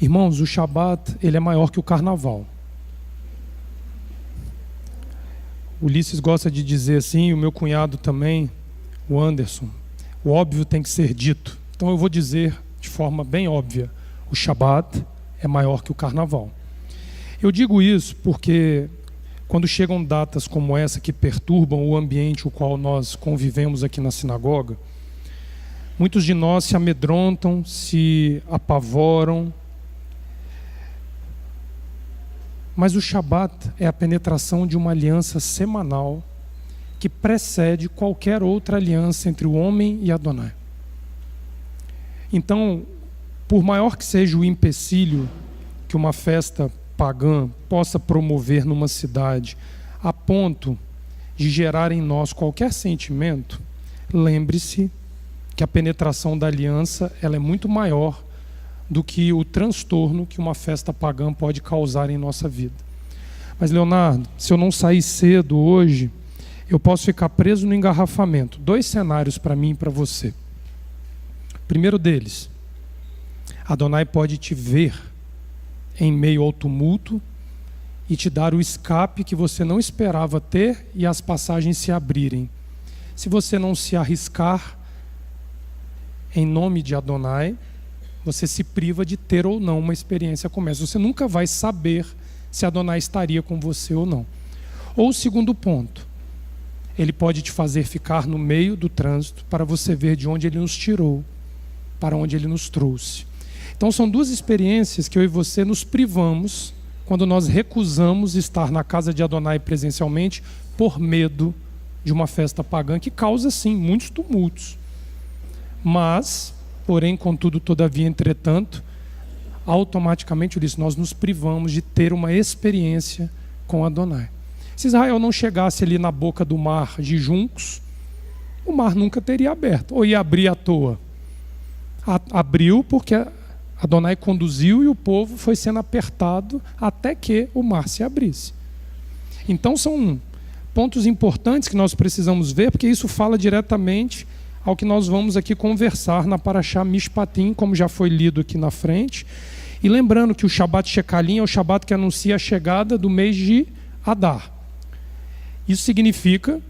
Irmãos, o Shabat, ele é maior que o carnaval. O Ulisses gosta de dizer assim, e o meu cunhado também, o Anderson, o óbvio tem que ser dito. Então eu vou dizer de forma bem óbvia, o Shabat é maior que o carnaval. Eu digo isso porque quando chegam datas como essa que perturbam o ambiente o qual nós convivemos aqui na sinagoga, muitos de nós se amedrontam, se apavoram. Mas o Shabat é a penetração de uma aliança semanal que precede qualquer outra aliança entre o homem e Adonai. Então, por maior que seja o empecilho que uma festa pagã possa promover numa cidade, a ponto de gerar em nós qualquer sentimento, lembre-se que a penetração da aliança ela é muito maior do que o transtorno que uma festa pagã pode causar em nossa vida. Mas, Leonardo, se eu não sair cedo hoje, eu posso ficar preso no engarrafamento. 2 cenários para mim e para você. Primeiro deles, Adonai pode te ver em meio ao tumulto e te dar o escape que você não esperava ter e as passagens se abrirem. Se você não se arriscar em nome de Adonai, você se priva de ter ou não uma experiência como essa. Você nunca vai saber se Adonai estaria com você ou não. Ou o segundo ponto, ele pode te fazer ficar no meio do trânsito para você ver de onde ele nos tirou, para onde ele nos trouxe. Então são 2 experiências que eu e você nos privamos quando nós recusamos estar na casa de Adonai presencialmente por medo de uma festa pagã que causa sim muitos tumultos. Mas, porém, contudo, todavia, entretanto, automaticamente nós nos privamos de ter uma experiência com Adonai. Se Israel não chegasse ali na boca do mar de juncos, o mar nunca teria aberto, ou ia abrir à toa. Abriu porque Adonai conduziu e o povo foi sendo apertado até que o mar se abrisse. Então são pontos importantes que nós precisamos ver, porque isso fala diretamente ao que nós vamos aqui conversar na Parashá Mishpatim, como já foi lido aqui na frente. E lembrando que o Shabat Shekalim é o Shabat que anuncia a chegada do mês de Adar. Isso significa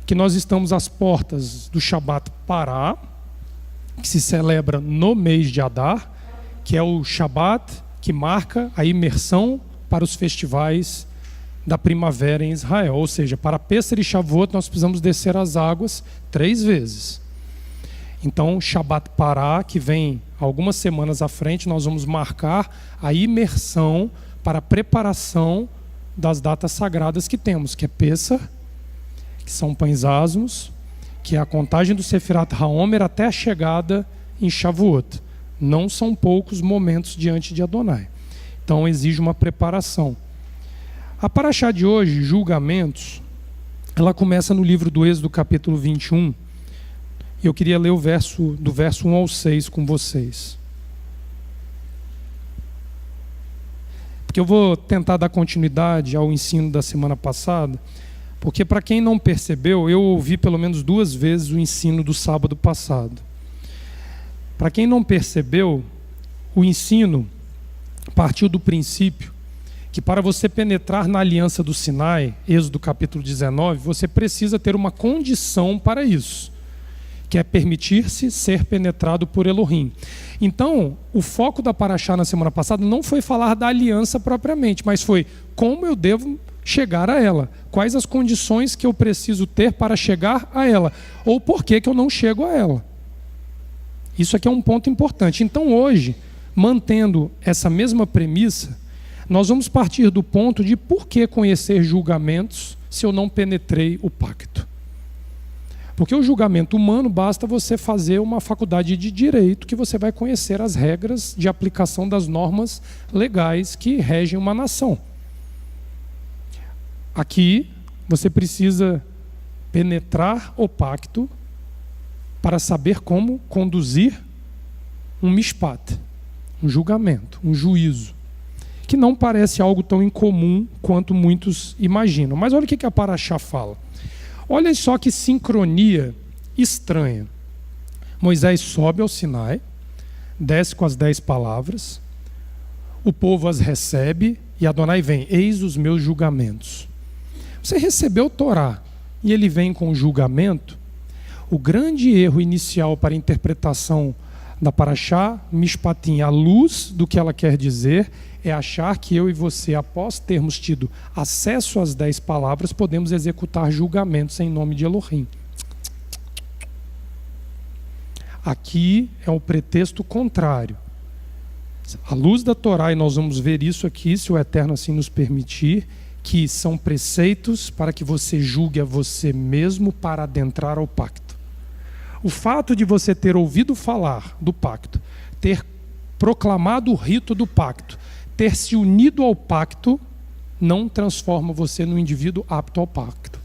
que nós estamos às portas do Shabat Pará, que se celebra no mês de Adar, que é o Shabat que marca a imersão para os festivais da primavera em Israel. Ou seja, para Pêssar e Shavuot nós precisamos descer as águas 3 vezes. Então, Shabat Pará, que vem algumas semanas à frente, nós vamos marcar a imersão para a preparação das datas sagradas que temos, que é Pêssar, que são pães asmos, que é a contagem do Sefirat HaOmer até a chegada em Shavuot. Não são poucos momentos diante de Adonai. Então, exige uma preparação. A Parashá de hoje, Julgamentos, ela começa no livro do Êxodo, capítulo 21. E eu queria ler do verso 1 ao 6 com vocês. Porque eu vou tentar dar continuidade ao ensino da semana passada, porque para quem não percebeu, eu ouvi pelo menos 2 vezes o ensino do sábado passado. Para quem não percebeu, o ensino partiu do princípio que para você penetrar na aliança do Sinai, Êxodo capítulo 19, você precisa ter uma condição para isso, que é permitir-se ser penetrado por Elohim. Então, o foco da Parashá na semana passada não foi falar da aliança propriamente, mas foi como eu devo chegar a ela, quais as condições que eu preciso ter para chegar a ela, ou por que eu não chego a ela. Isso aqui é um ponto importante. Então hoje, mantendo essa mesma premissa, nós vamos partir do ponto de por que conhecer julgamentos se eu não penetrei o pacto. Porque o julgamento humano basta você fazer uma faculdade de direito que você vai conhecer as regras de aplicação das normas legais que regem uma nação. Aqui você precisa penetrar o pacto para saber como conduzir um mishpat, um julgamento, um juízo, que não parece algo tão incomum quanto muitos imaginam. Mas olha o que a Parashá fala. Olha só que sincronia estranha. Moisés sobe ao Sinai, desce com as 10 palavras, o povo as recebe e Adonai vem, eis os meus julgamentos. Você recebeu a Torá e ele vem com julgamento. O grande erro inicial para a interpretação da Parashá Mishpatim, à luz do que ela quer dizer, é achar que eu e você, após termos tido acesso às 10 palavras, podemos executar julgamentos em nome de Elohim. Aqui é um pretexto contrário. À luz da Torá, e nós vamos ver isso aqui, se o Eterno assim nos permitir, que são preceitos para que você julgue a você mesmo para adentrar ao pacto. O fato de você ter ouvido falar do pacto, ter proclamado o rito do pacto, ter se unido ao pacto, não transforma você num indivíduo apto ao pacto.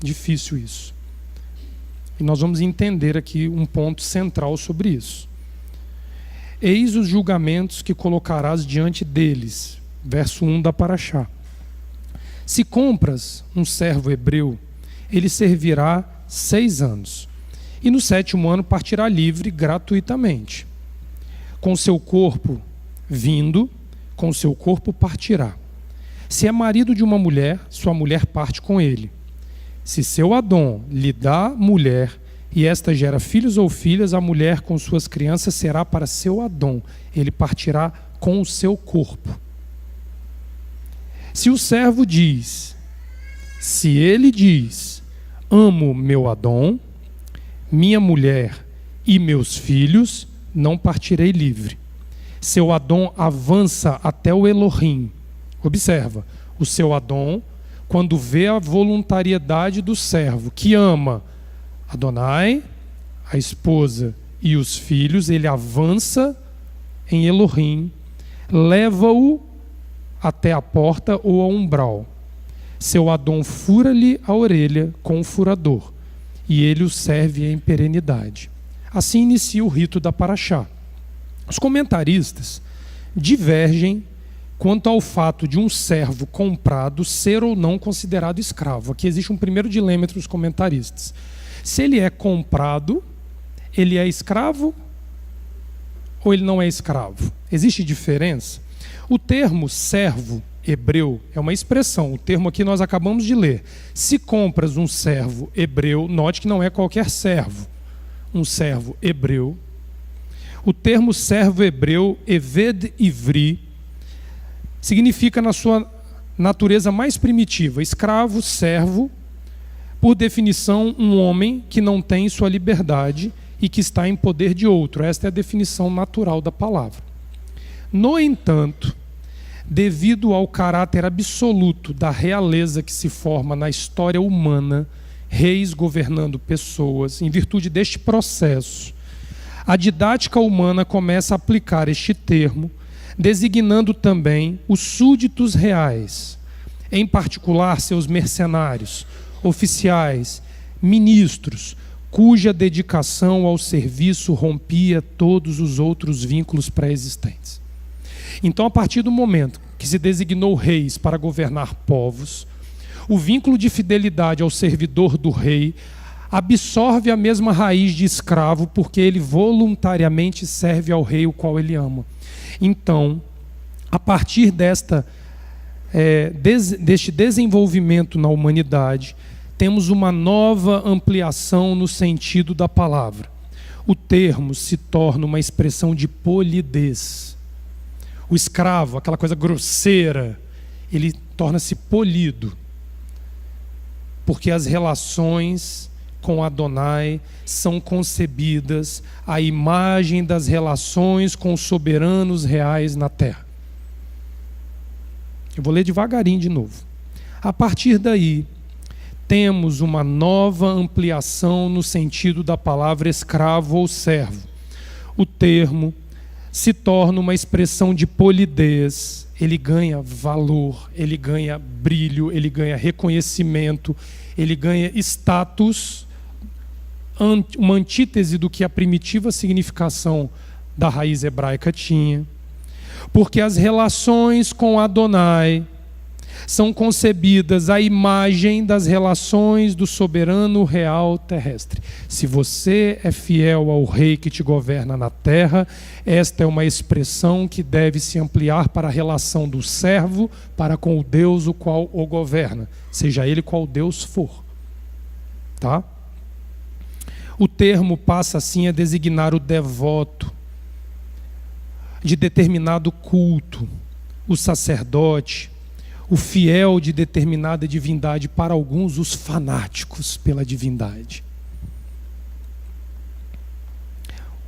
Difícil isso. E nós vamos entender aqui um ponto central sobre isso. Eis os julgamentos que colocarás diante deles. Verso 1 da Parashá. Se compras um servo hebreu, ele servirá 6 anos. E no 7º ano partirá livre gratuitamente. Com seu corpo vindo, com seu corpo partirá. Se é marido de uma mulher, sua mulher parte com ele. Se seu Adom lhe dá mulher, e esta gera filhos ou filhas, a mulher com suas crianças será para seu Adom. Ele partirá com o seu corpo. Se o servo diz, se ele diz, amo meu Adom, minha mulher e meus filhos, não partirei livre. Seu Adom avança até o Elohim. Observa, o seu Adom, quando vê a voluntariedade do servo, que ama Adonai, a esposa e os filhos, ele avança em Elohim, leva-o até a porta ou ao umbral. Seu Adom fura-lhe a orelha com um furador, e ele o serve em perenidade. Assim inicia o rito da Parashá. Os comentaristas divergem quanto ao fato de um servo comprado ser ou não considerado escravo. Aqui existe um primeiro dilema entre os comentaristas. Se ele é comprado, ele é escravo ou ele não é escravo? Existe diferença? O termo servo hebreu é uma expressão, o termo aqui nós acabamos de ler. Se compras um servo hebreu, note que não é qualquer servo, um servo hebreu. O termo servo hebreu, Eved Ivri, significa na sua natureza mais primitiva, escravo, servo, por definição, um homem que não tem sua liberdade e que está em poder de outro. Esta é a definição natural da palavra. No entanto, devido ao caráter absoluto da realeza que se forma na história humana, reis governando pessoas, em virtude deste processo, a didática humana começa a aplicar este termo, designando também os súditos reais, em particular seus mercenários, oficiais, ministros, cuja dedicação ao serviço rompia todos os outros vínculos pré-existentes. Então, a partir do momento que se designou reis para governar povos, o vínculo de fidelidade ao servidor do rei absorve a mesma raiz de escravo, porque ele voluntariamente serve ao rei o qual ele ama. Então, a partir deste desenvolvimento na humanidade, temos uma nova ampliação no sentido da palavra. O termo se torna uma expressão de polidez. O escravo, aquela coisa grosseira, ele torna-se polido, porque as relações com Adonai são concebidas à imagem das relações com os soberanos reais na terra. Eu vou ler devagarinho de novo. A partir daí, temos uma nova ampliação no sentido da palavra escravo ou servo. O termo se torna uma expressão de polidez, ele ganha valor, ele ganha brilho, ele ganha reconhecimento, ele ganha status, uma antítese do que a primitiva significação da raiz hebraica tinha, porque as relações com Adonai são concebidas à imagem das relações do soberano real terrestre. Se você é fiel ao rei que te governa na terra, esta é uma expressão que deve se ampliar para a relação do servo para com o Deus o qual o governa, seja ele qual Deus for. Tá? O termo passa assim a designar o devoto de determinado culto, o sacerdote, o fiel de determinada divindade, para alguns os fanáticos pela divindade.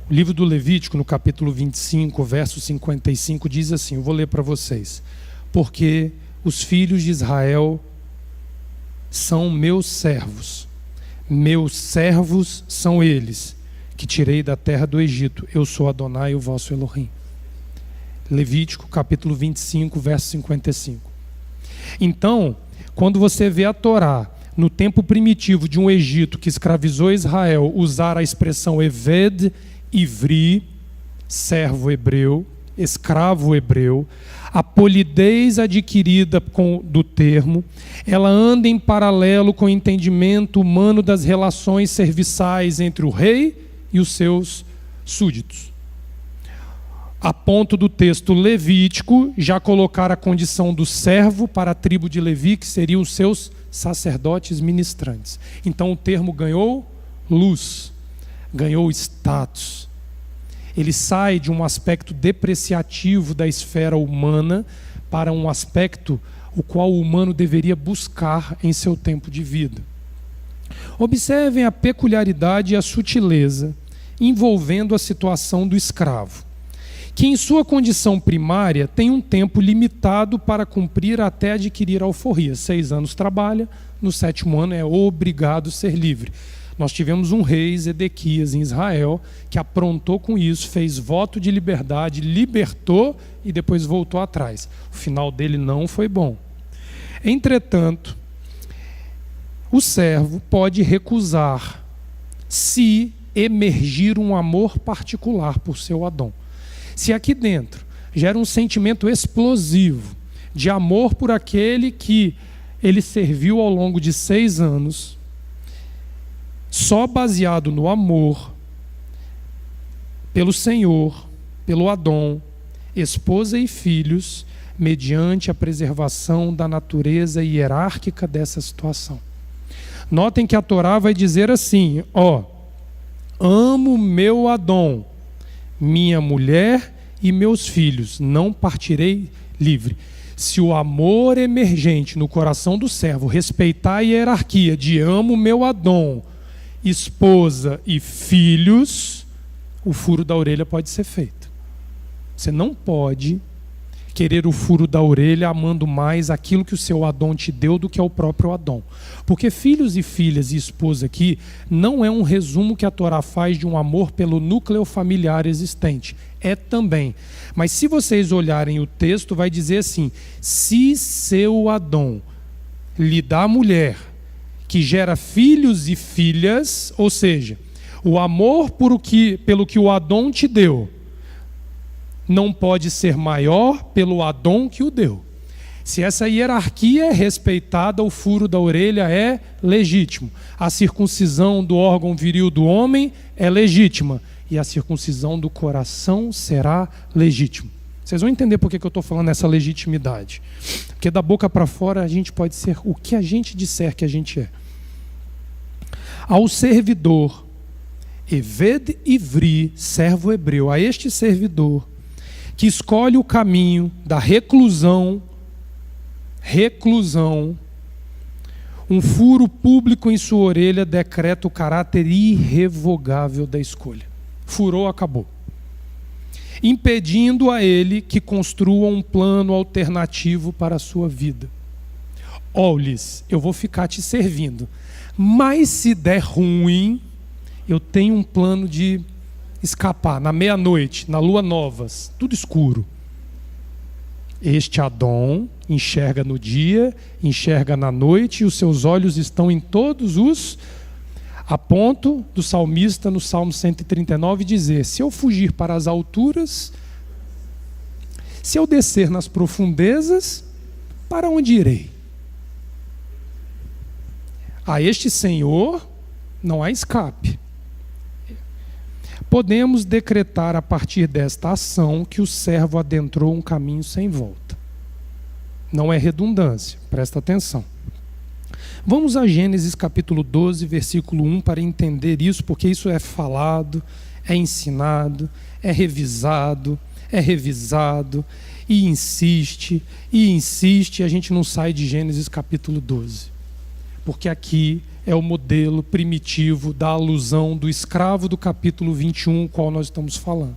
O livro do Levítico, no capítulo 25, verso 55, diz assim, eu vou ler para vocês: porque os filhos de Israel são meus servos são eles, que tirei da terra do Egito, eu sou Adonai, o vosso Elohim. Levítico, capítulo 25, verso 55. Então, quando você vê a Torá, no tempo primitivo de um Egito que escravizou Israel, usar a expressão Eved Ivri, servo hebreu, escravo hebreu, a polidez adquirida do termo, ela anda em paralelo com o entendimento humano das relações serviçais entre o rei e os seus súditos. A ponto do texto levítico já colocar a condição do servo para a tribo de Levi, que seriam os seus sacerdotes ministrantes. Então o termo ganhou luz, ganhou status. Ele sai de um aspecto depreciativo da esfera humana para um aspecto o qual o humano deveria buscar em seu tempo de vida. Observem a peculiaridade e a sutileza envolvendo a situação do escravo, que em sua condição primária tem um tempo limitado para cumprir até adquirir a alforria. 6 anos trabalha, no 7º ano é obrigado a ser livre. Nós tivemos um rei, Zedequias, em Israel, que aprontou com isso, fez voto de liberdade, libertou e depois voltou atrás. O final dele não foi bom. Entretanto, o servo pode recusar se emergir um amor particular por seu Adão. Se aqui dentro gera um sentimento explosivo de amor por aquele que ele serviu ao longo de 6 anos, só baseado no amor pelo Senhor, pelo Adão, esposa e filhos, mediante a preservação da natureza hierárquica dessa situação. Notem que a Torá vai dizer assim, amo meu Adão, minha mulher e meus filhos, não partirei livre. Se o amor emergente no coração do servo respeitar a hierarquia de amo meu Adão, esposa e filhos, o furo da orelha pode ser feito. Você não pode querer o furo da orelha amando mais aquilo que o seu Adão te deu do que ao próprio Adão. Porque filhos e filhas e esposa aqui não é um resumo que a Torá faz de um amor pelo núcleo familiar existente. É também. Mas se vocês olharem o texto, vai dizer assim, se seu Adão lhe dá mulher que gera filhos e filhas, ou seja, o amor pelo que o Adão te deu, não pode ser maior pelo Adão que o deu. Se essa hierarquia é respeitada, o furo da orelha é legítimo. A circuncisão do órgão viril do homem é legítima. E a circuncisão do coração será legítima. Vocês vão entender por que eu estou falando essa legitimidade. Porque da boca para fora a gente pode ser o que a gente disser que a gente é. Ao servidor, Eved Ivri, servo hebreu, a este servidor, que escolhe o caminho da reclusão, um furo público em sua orelha decreta o caráter irrevogável da escolha. Furou, acabou. Impedindo a ele que construa um plano alternativo para a sua vida. Olhes, eu vou ficar te servindo, mas se der ruim, eu tenho um plano de escapar na meia-noite, na lua novas, tudo escuro. Este Adão enxerga no dia, enxerga na noite, e os seus olhos estão em todos os... A ponto do salmista no Salmo 139 dizer, se eu fugir para as alturas, se eu descer nas profundezas, para onde irei? A este Senhor não há escape. Podemos decretar a partir desta ação que o servo adentrou um caminho sem volta. Não é redundância, presta atenção. Vamos a Gênesis capítulo 12, versículo 1, para entender isso, porque isso é falado, é ensinado, é revisado, é revisado, e insiste, e a gente não sai de Gênesis capítulo 12. Porque aqui é o modelo primitivo da alusão do escravo do capítulo 21, o qual nós estamos falando.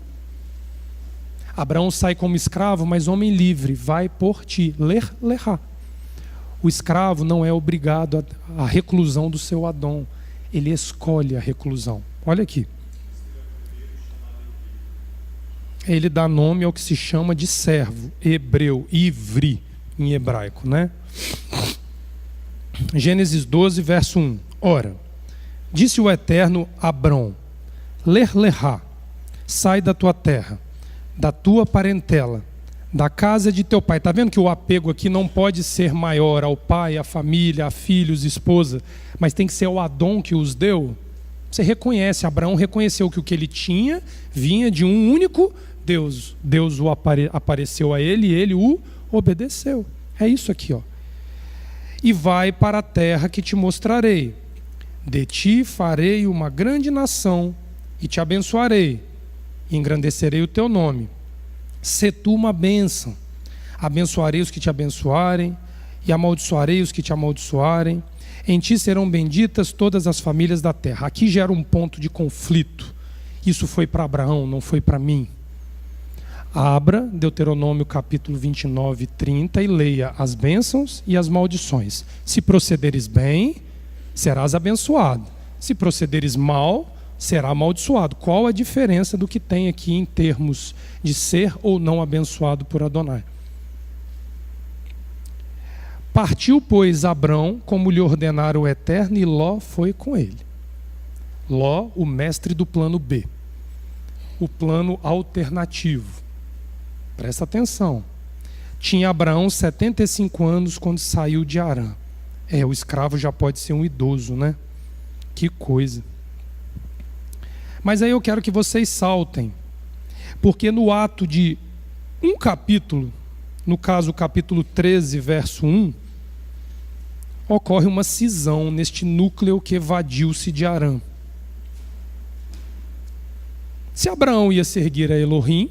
Abraão sai como escravo, mas homem livre, vai por ti, lerá. O escravo não é obrigado à reclusão do seu Adão, ele escolhe a reclusão. Olha aqui. Ele dá nome ao que se chama de servo, hebreu, ivri, em hebraico, né? Gênesis 12, verso 1. Ora, disse o Eterno a Abrão: lerá, sai da tua terra, da tua parentela, da casa de teu pai. Está vendo que o apego aqui não pode ser maior ao pai, à família, a filhos, esposa, mas tem que ser o Adão que os deu? Você reconhece, Abraão reconheceu que o que ele tinha vinha de um único Deus. Deus apareceu a ele e ele o obedeceu. É isso aqui, ó. E vai para a terra que te mostrarei. De ti farei uma grande nação e te abençoarei, e engrandecerei o teu nome. Sê tu uma bênção. Abençoarei os que te abençoarem, e amaldiçoarei os que te amaldiçoarem. Em ti serão benditas todas as famílias da terra. Aqui gera um ponto de conflito. Isso foi para Abraão, não foi para mim. Abra Deuteronômio capítulo 29, 30 e leia as bênçãos e as maldições. Se procederes bem, serás abençoado. Se procederes mal, será amaldiçoado. Qual a diferença do que tem aqui em termos de ser ou não abençoado por Adonai? Partiu, pois, Abrão, como lhe ordenara o Eterno, e Ló foi com ele. Ló, o mestre do plano B. O plano alternativo. Presta atenção. Tinha Abraão 75 anos quando saiu de Harã. O escravo já pode ser um idoso, né? Que coisa. Mas aí eu quero que vocês saltem. Porque no ato de um capítulo, no caso o capítulo 13, verso 1, ocorre uma cisão neste núcleo que evadiu-se de Harã. Se Abraão ia seguir a Elohim,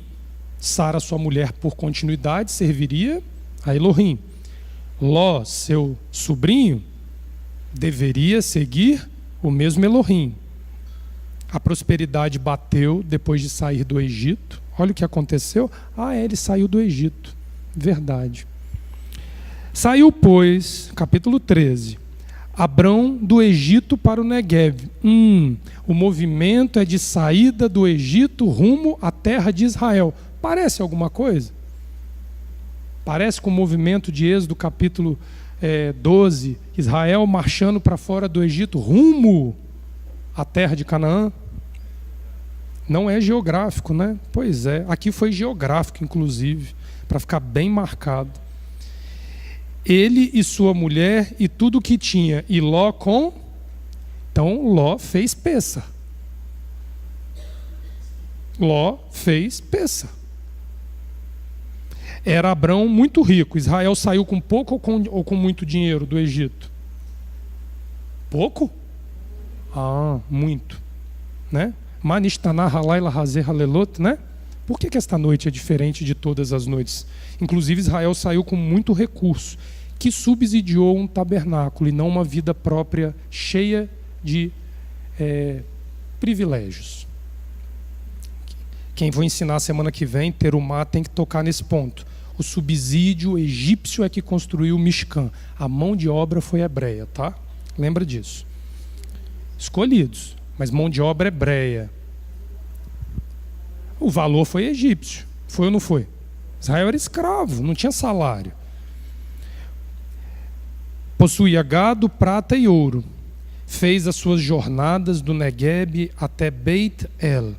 Sara, sua mulher, por continuidade, serviria a Elohim. Ló, seu sobrinho, deveria seguir o mesmo Elohim. A prosperidade bateu depois de sair do Egito. Olha o que aconteceu. Ele saiu do Egito. Verdade. Saiu, pois, capítulo 13, Abrão do Egito para o Negueve. O movimento é de saída do Egito rumo à terra de Israel. Parece alguma coisa? Parece com o movimento de Êxodo capítulo 12, Israel marchando para fora do Egito rumo à terra de Canaã? Não é geográfico, né? Pois é, aqui foi geográfico, inclusive, para ficar bem marcado. Ele e sua mulher e tudo o que tinha, e Ló com... Então Ló fez peça. Ló fez peça. Era Abrão muito rico. Israel saiu com pouco ou com muito dinheiro do Egito? Pouco? Muito. Né? Né? Por que esta noite é diferente de todas as noites? Inclusive Israel saiu com muito recurso, que subsidiou um tabernáculo e não uma vida própria cheia de privilégios. Quem vou ensinar semana que vem, Terumá, tem que tocar nesse ponto. O subsídio egípcio é que construiu o Mishkan. A mão de obra foi hebreia, tá? Lembra disso. Escolhidos, mas mão de obra hebreia. O valor foi egípcio. Foi ou não foi? Israel era escravo, não tinha salário. Possuía gado, prata e ouro. Fez as suas jornadas do Neguebe até Beit El,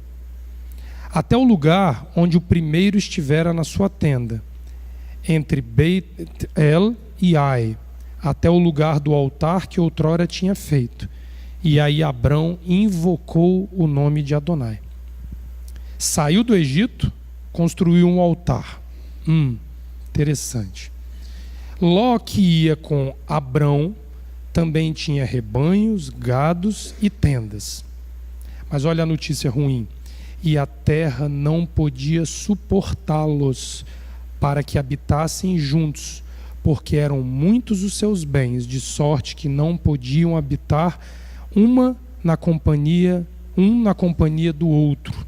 até o lugar onde o primeiro estivera na sua tenda. entre Beit-El e Ai, até o lugar do altar que outrora tinha feito. E aí Abrão invocou o nome de Adonai. Saiu do Egito, construiu um altar. Interessante. Ló, que ia com Abrão, também tinha rebanhos, gados e tendas. Mas olha a notícia ruim. E a terra não podia suportá-los para que habitassem juntos, porque eram muitos os seus bens, de sorte que não podiam habitar um na companhia do outro.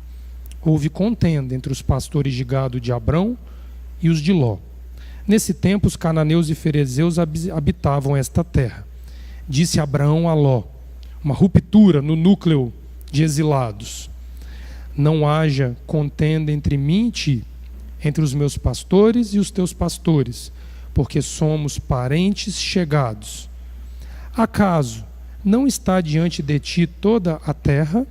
Houve contenda entre os pastores de gado de Abrão e os de Ló. Nesse tempo, os cananeus e ferezeus habitavam esta terra. Disse Abrão a Ló, uma ruptura no núcleo de exilados: não haja contenda entre mim e ti, entre os meus pastores e os teus pastores, porque somos parentes chegados. Acaso não está diante de ti toda a terra?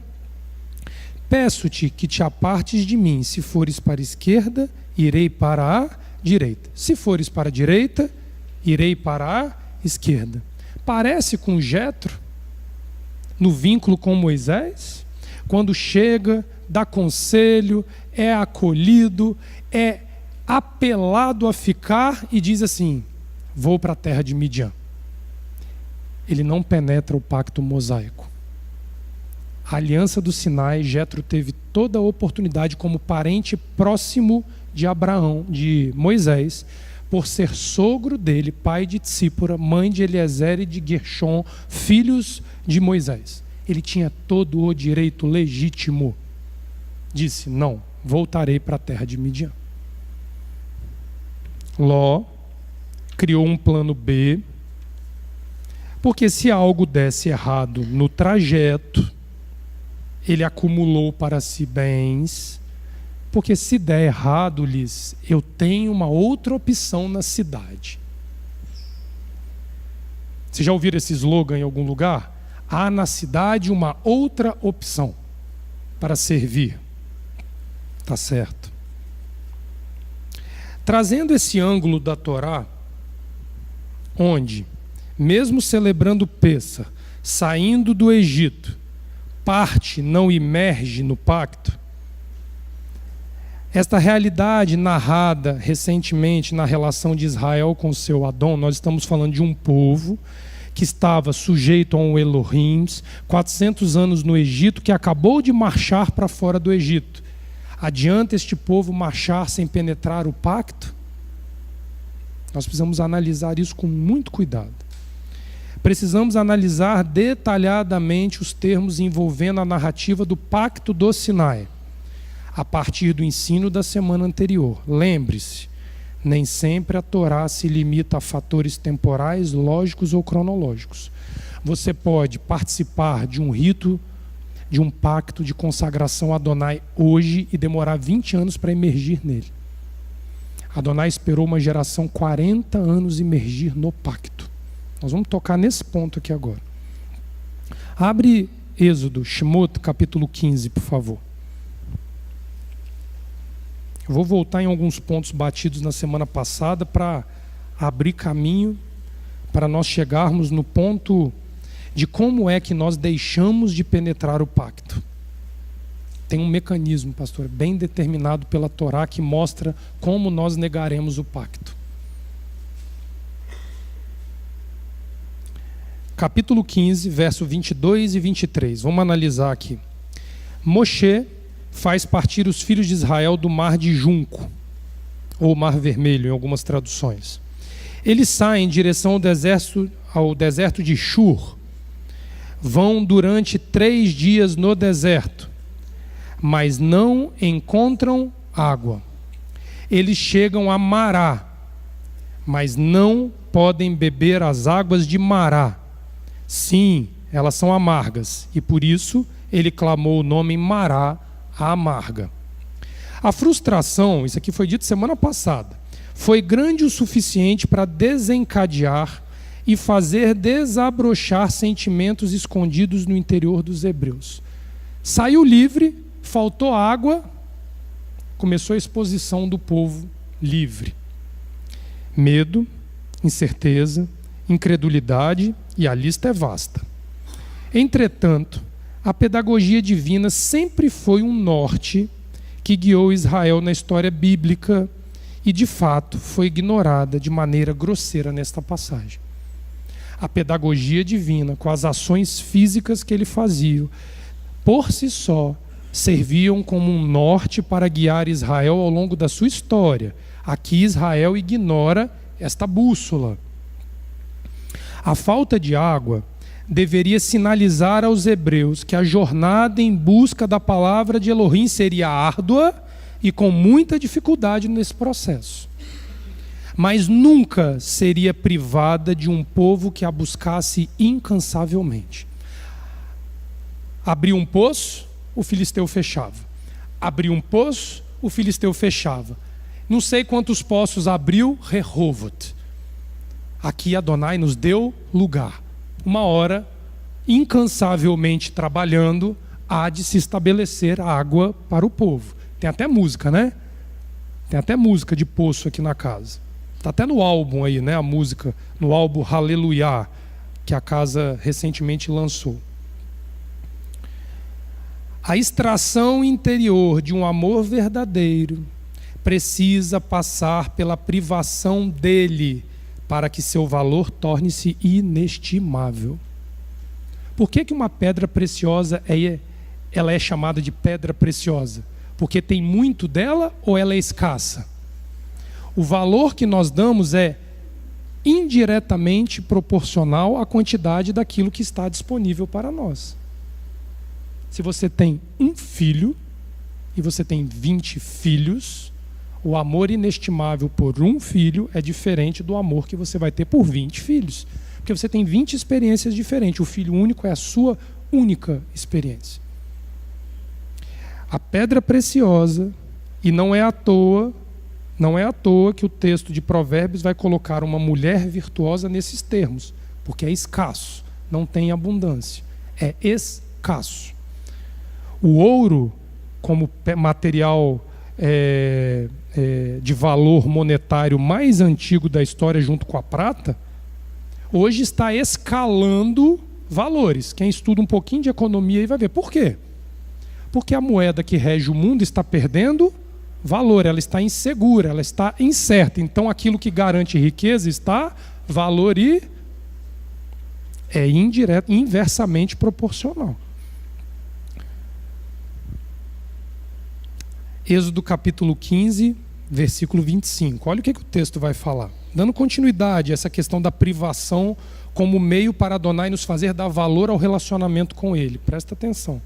Peço-te que te apartes de mim. Se fores para a esquerda, irei para a direita. Se fores para a direita, irei para a esquerda. Parece com Jetro, no vínculo com Moisés, quando chega, dá conselho, é acolhido, é apelado a ficar e diz assim: vou para a terra de Midian. Ele não penetra o pacto mosaico. A aliança do Sinai, Jetro teve toda a oportunidade como parente próximo de Abraão, de Moisés, por ser sogro dele, pai de Tsípora, mãe de Eliezer e de Gershom, filhos de Moisés. Ele tinha todo o direito legítimo. Disse: não, voltarei para a terra de Midian. Ló criou um plano B, porque se algo desse errado no trajeto, ele acumulou para si bens, porque se der errado, lhes, eu tenho uma outra opção na cidade. Vocês já ouviram esse slogan em algum lugar? Há na cidade uma outra opção para servir. Tá certo. Trazendo esse ângulo da Torá, onde, mesmo celebrando Pêssar, saindo do Egito, parte não emerge no pacto, esta realidade narrada recentemente na relação de Israel com seu Adão, nós estamos falando de um povo que estava sujeito a um Elohim, 400 anos no Egito, que acabou de marchar para fora do Egito. Adianta este povo marchar sem penetrar o pacto? Nós precisamos analisar isso com muito cuidado. Precisamos analisar detalhadamente os termos envolvendo a narrativa do Pacto do Sinai, a partir do ensino da semana anterior. Lembre-se, nem sempre a Torá se limita a fatores temporais, lógicos ou cronológicos. Você pode participar de um rito, de um pacto de consagração a Adonai hoje e demorar 20 anos para emergir nele. Adonai esperou uma geração 40 anos emergir no pacto. Nós vamos tocar nesse ponto aqui agora. Abre Êxodo, Shemot, capítulo 15, por favor. Eu vou voltar em alguns pontos batidos na semana passada para abrir caminho para nós chegarmos no ponto de como é que nós deixamos de penetrar o pacto. Tem um mecanismo, pastor, bem determinado pela Torá que mostra como nós negaremos o pacto. Capítulo 15, verso 22 e 23. Vamos analisar aqui. Moshe faz partir os filhos de Israel do mar de Junco, ou mar vermelho em algumas traduções. Eles saem em direção ao deserto de Shur. Vão durante 3 dias no deserto, mas não encontram água. Eles chegam a Mará, mas não podem beber as águas de Mará. Sim, elas são amargas, e por isso ele clamou o nome Mará, a amarga. A frustração, isso aqui foi dito semana passada, foi grande o suficiente para desencadear e fazer desabrochar sentimentos escondidos no interior dos hebreus. Saiu livre, faltou água, começou a exposição do povo livre. Medo, incerteza, incredulidade, e a lista é vasta. Entretanto, a pedagogia divina sempre foi um norte que guiou Israel na história bíblica e, de fato, foi ignorada de maneira grosseira nesta passagem. A pedagogia divina, com as ações físicas que ele fazia, por si só, serviam como um norte para guiar Israel ao longo da sua história. Aqui Israel ignora esta bússola. A falta de água deveria sinalizar aos hebreus que a jornada em busca da palavra de Elohim seria árdua e com muita dificuldade nesse processo. Mas nunca seria privada de um povo que a buscasse incansavelmente. Abriu um poço, o filisteu fechava. Abriu um poço, o filisteu fechava. Não sei quantos poços abriu, Rehovot. Aqui Adonai nos deu lugar. Uma hora, incansavelmente trabalhando, há de se estabelecer água para o povo. Tem até música, né? Tem até música de poço aqui na casa. Está até no álbum aí, né? A música, no álbum Hallelujah, que a casa recentemente lançou. A extração interior de um amor verdadeiro precisa passar pela privação dele para que seu valor torne-se inestimável. Por que uma pedra preciosa ela é chamada de pedra preciosa? Porque tem muito dela ou ela é escassa? O valor que nós damos é indiretamente proporcional à quantidade daquilo que está disponível para nós. Se você tem um filho e você tem 20 filhos, o amor inestimável por um filho é diferente do amor que você vai ter por 20 filhos. Porque você tem 20 experiências diferentes. O filho único é a sua única experiência. A pedra preciosa, e não é à toa que o texto de Provérbios vai colocar uma mulher virtuosa nesses termos, porque é escasso, não tem abundância, é escasso. O ouro, como material de valor monetário mais antigo da história, junto com a prata, hoje está escalando valores. Quem estuda um pouquinho de economia aí vai ver. Por quê? Porque a moeda que rege o mundo está perdendo valor, ela está insegura, ela está incerta. Então aquilo que garante riqueza está valor e é inversamente proporcional. Êxodo capítulo 15, versículo 25. Olha o que o texto vai falar. Dando continuidade a essa questão da privação como meio para Adonai nos fazer dar valor ao relacionamento com Ele. Presta atenção.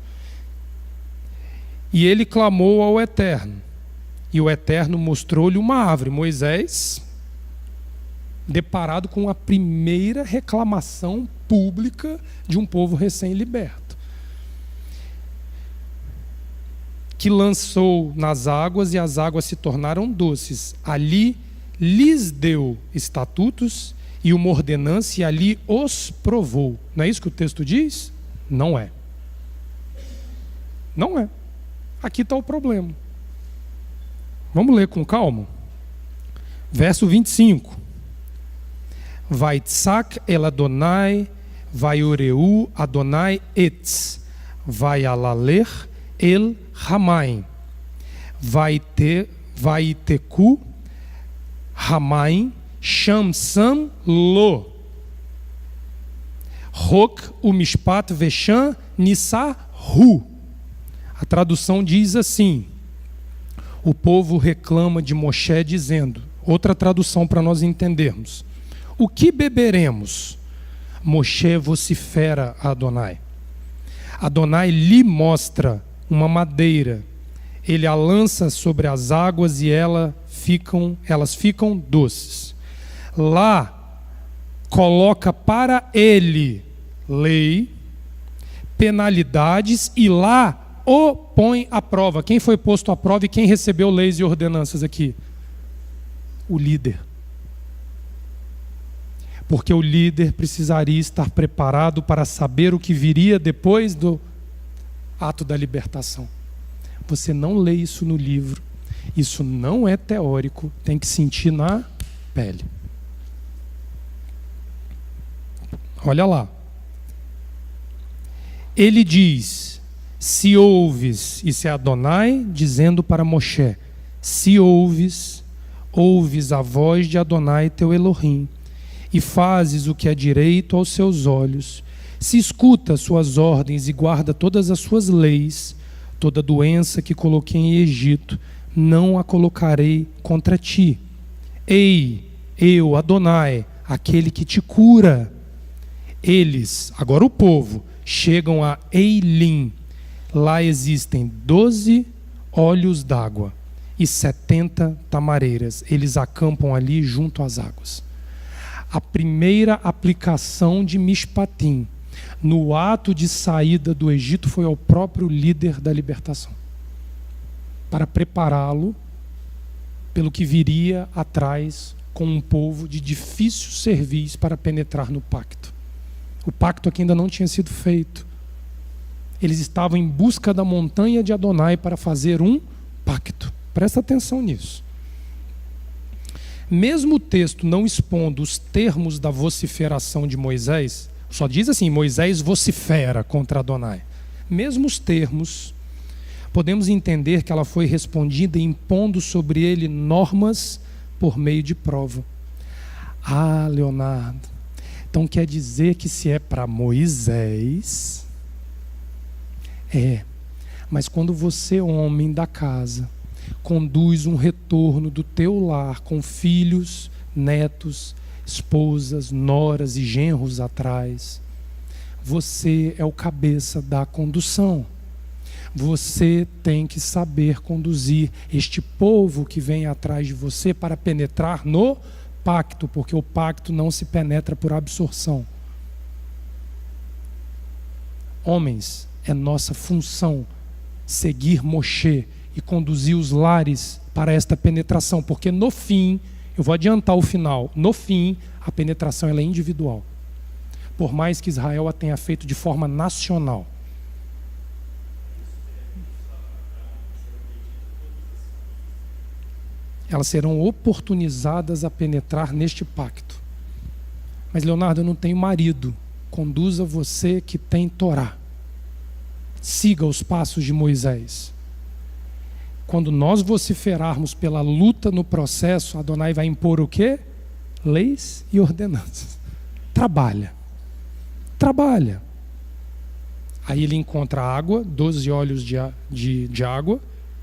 E ele clamou ao Eterno, e o Eterno mostrou-lhe uma árvore. Moisés, deparado com a primeira reclamação pública de um povo recém-liberto, que lançou nas águas, e as águas se tornaram doces. Ali lhes deu estatutos e uma ordenança, e ali os provou. Não é isso que o texto diz? Não é. Não é. Aqui está o problema. Vamos ler com calma. Verso 25. Vaitzak el Adonai, vaioreu Adonai etz, vaialaler el Ramaim, vaiteku Ramaim, Shamsam lo, Rok umishpat vesham nisahu. A tradução diz assim: o povo reclama de Moshe dizendo, outra tradução para nós entendermos: o que beberemos? Moshe vocifera a Adonai. Adonai lhe mostra uma madeira, ele a lança sobre as águas e elas ficam doces. Lá coloca para ele lei, penalidades, e lá o põe à prova. Quem foi posto à prova e quem recebeu leis e ordenanças aqui? O líder. Porque o líder precisaria estar preparado para saber o que viria depois do ato da libertação. Você não lê isso no livro. Isso não é teórico, tem que sentir na pele. Olha lá. Ele diz, se ouves, isso é Adonai dizendo para Moshe, se ouves a voz de Adonai teu Elohim, e fazes o que é direito aos seus olhos, se escuta suas ordens e guarda todas as suas leis, toda doença que coloquei em Egito, não a colocarei contra ti. Ei, eu, Adonai, aquele que te cura. Eles, agora o povo, chegam a Eilim. Lá existem 12 olhos d'água e 70 tamareiras. Eles acampam ali junto às águas. A primeira aplicação de Mishpatim no ato de saída do Egito foi ao próprio líder da libertação, para prepará-lo pelo que viria atrás com um povo de difícil serviço para penetrar no pacto. O pacto aqui ainda não tinha sido feito. Eles estavam em busca da montanha de Adonai para fazer um pacto. Presta atenção nisso. Mesmo o texto não expondo os termos da vociferação de Moisés, só diz assim, Moisés vocifera contra Adonai. Mesmo os termos, podemos entender que ela foi respondida impondo sobre ele normas por meio de prova. Ah, Leonardo, então quer dizer que se é para Moisés, mas quando você, homem da casa, conduz um retorno do teu lar com filhos, netos, esposas, noras e genros atrás, você é o cabeça da condução. Você tem que saber conduzir este povo que vem atrás de você para penetrar no pacto, porque o pacto não se penetra por absorção. Homens, é nossa função seguir Moshe e conduzir os lares para esta penetração, porque no fim, eu vou adiantar o final, no fim, a penetração ela é individual. Por mais que Israel a tenha feito de forma nacional. Elas serão oportunizadas a penetrar neste pacto. Mas, Leonardo, eu não tenho marido. Conduza você que tem Torá. Siga os passos de Moisés. Quando nós vociferarmos pela luta no processo, Adonai vai impor o quê? Leis e ordenanças. Trabalha. Trabalha. Aí ele encontra água, 12 olhos de água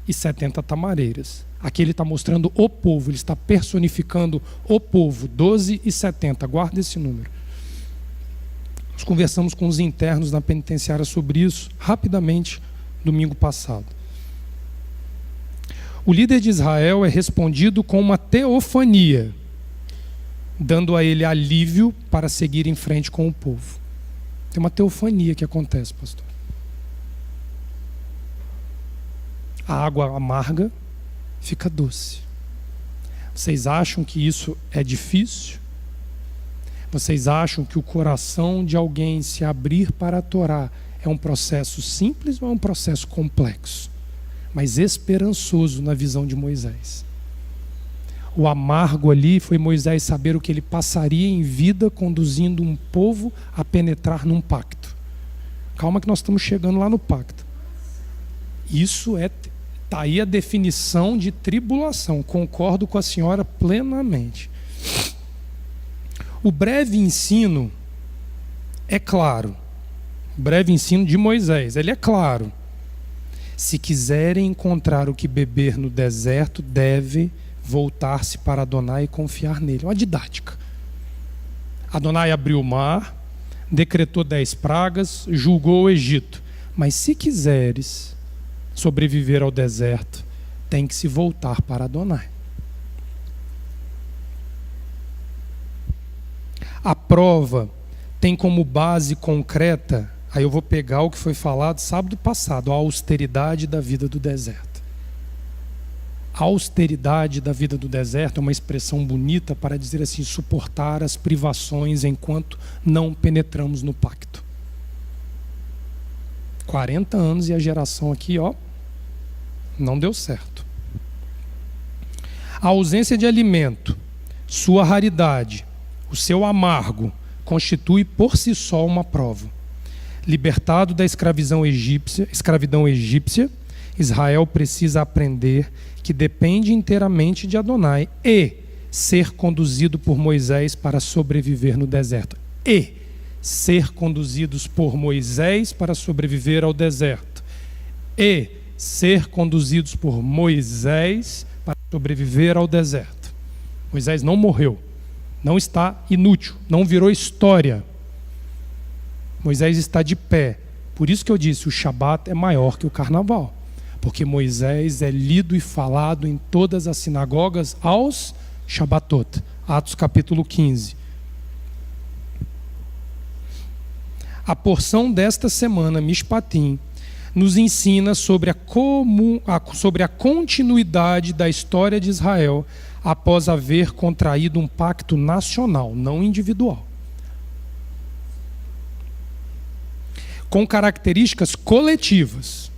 e 70 tamareiras. Aqui ele está mostrando o povo, ele está personificando o povo, 12 e 70, guarda esse número. Nós conversamos com os internos na penitenciária sobre isso, rapidamente, domingo passado. O líder de Israel é respondido com uma teofania, dando a ele alívio para seguir em frente com o povo. Tem uma teofania que acontece, pastor. A água amarga fica doce. Vocês acham que isso é difícil? Vocês acham que o coração de alguém se abrir para a Torá é um processo simples ou é um processo complexo? Mas esperançoso na visão de Moisés. O amargo ali foi Moisés saber o que ele passaria em vida conduzindo um povo a penetrar num pacto. Calma que nós estamos chegando lá no pacto. Isso está aí a definição de tribulação. Concordo com a senhora plenamente. O breve ensino é claro. O breve ensino de Moisés, ele é claro. Se quiserem encontrar o que beber no deserto, deve voltar-se para Adonai e confiar nele. Uma didática. Adonai abriu o mar, decretou 10 pragas, julgou o Egito. Mas se quiseres sobreviver ao deserto, tem que se voltar para Adonai. A prova tem como base concreta, aí eu vou pegar o que foi falado sábado passado, a austeridade da vida do deserto. A austeridade da vida do deserto é uma expressão bonita para dizer assim, suportar as privações enquanto não penetramos no pacto. 40 anos e a geração aqui, não deu certo. A ausência de alimento, sua raridade, o seu amargo, constitui por si só uma prova. Libertado da escravidão egípcia, Israel precisa aprender que depende inteiramente de Adonai e ser conduzido por Moisés para sobreviver no deserto. E ser conduzidos por Moisés para sobreviver ao deserto. E ser conduzidos por Moisés para sobreviver ao deserto. Moisés não morreu, não está inútil, não virou história. Moisés está de pé. Por isso que eu disse, o Shabat é maior que o Carnaval. Porque Moisés é lido e falado em todas as sinagogas aos Shabatot. Atos capítulo 15. A porção desta semana, Mishpatim, nos ensina sobre a continuidade da história de Israel após haver contraído um pacto nacional, não individual, com características coletivas,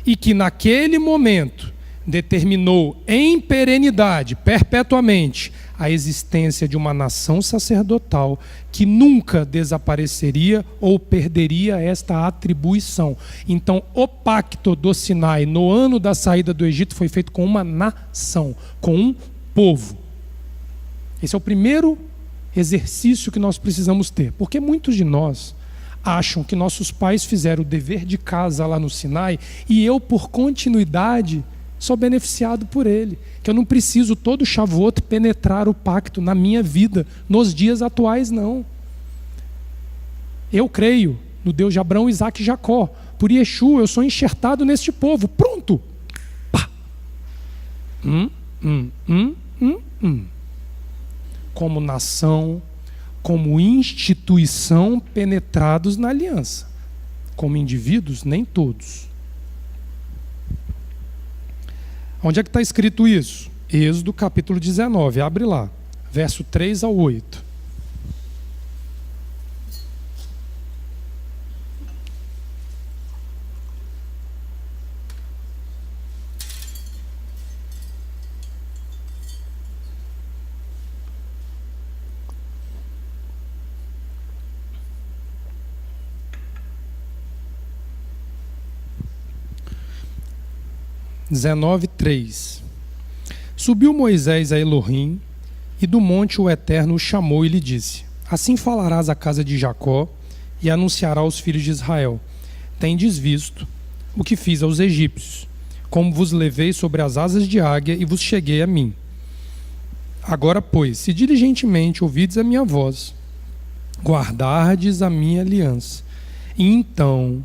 e que naquele momento determinou em perenidade, perpetuamente, a existência de uma nação sacerdotal que nunca desapareceria ou perderia esta atribuição. Então, o pacto do Sinai, no ano da saída do Egito, foi feito com uma nação, com um povo. Esse é o primeiro exercício que nós precisamos ter, porque muitos de nós acham que nossos pais fizeram o dever de casa lá no Sinai e eu, por continuidade, sou beneficiado por ele, que eu não preciso todo Shavuot penetrar o pacto na minha vida, nos dias atuais não. Eu creio no Deus de Abraão, Isaac e Jacó, por Yeshua eu sou enxertado neste povo, pronto. Pá. Como nação, como instituição penetrados na aliança, como indivíduos, nem todos. Onde é que está escrito isso? Êxodo capítulo 19, abre lá, verso 3 ao 8. Subiu Moisés a Elohim, e do monte o Eterno o chamou e lhe disse: assim falarás à casa de Jacó e anunciará aos filhos de Israel: tendes visto o que fiz aos egípcios, como vos levei sobre as asas de águia e vos cheguei a mim. Agora, pois, se diligentemente ouvides a minha voz, guardardes a minha aliança, e então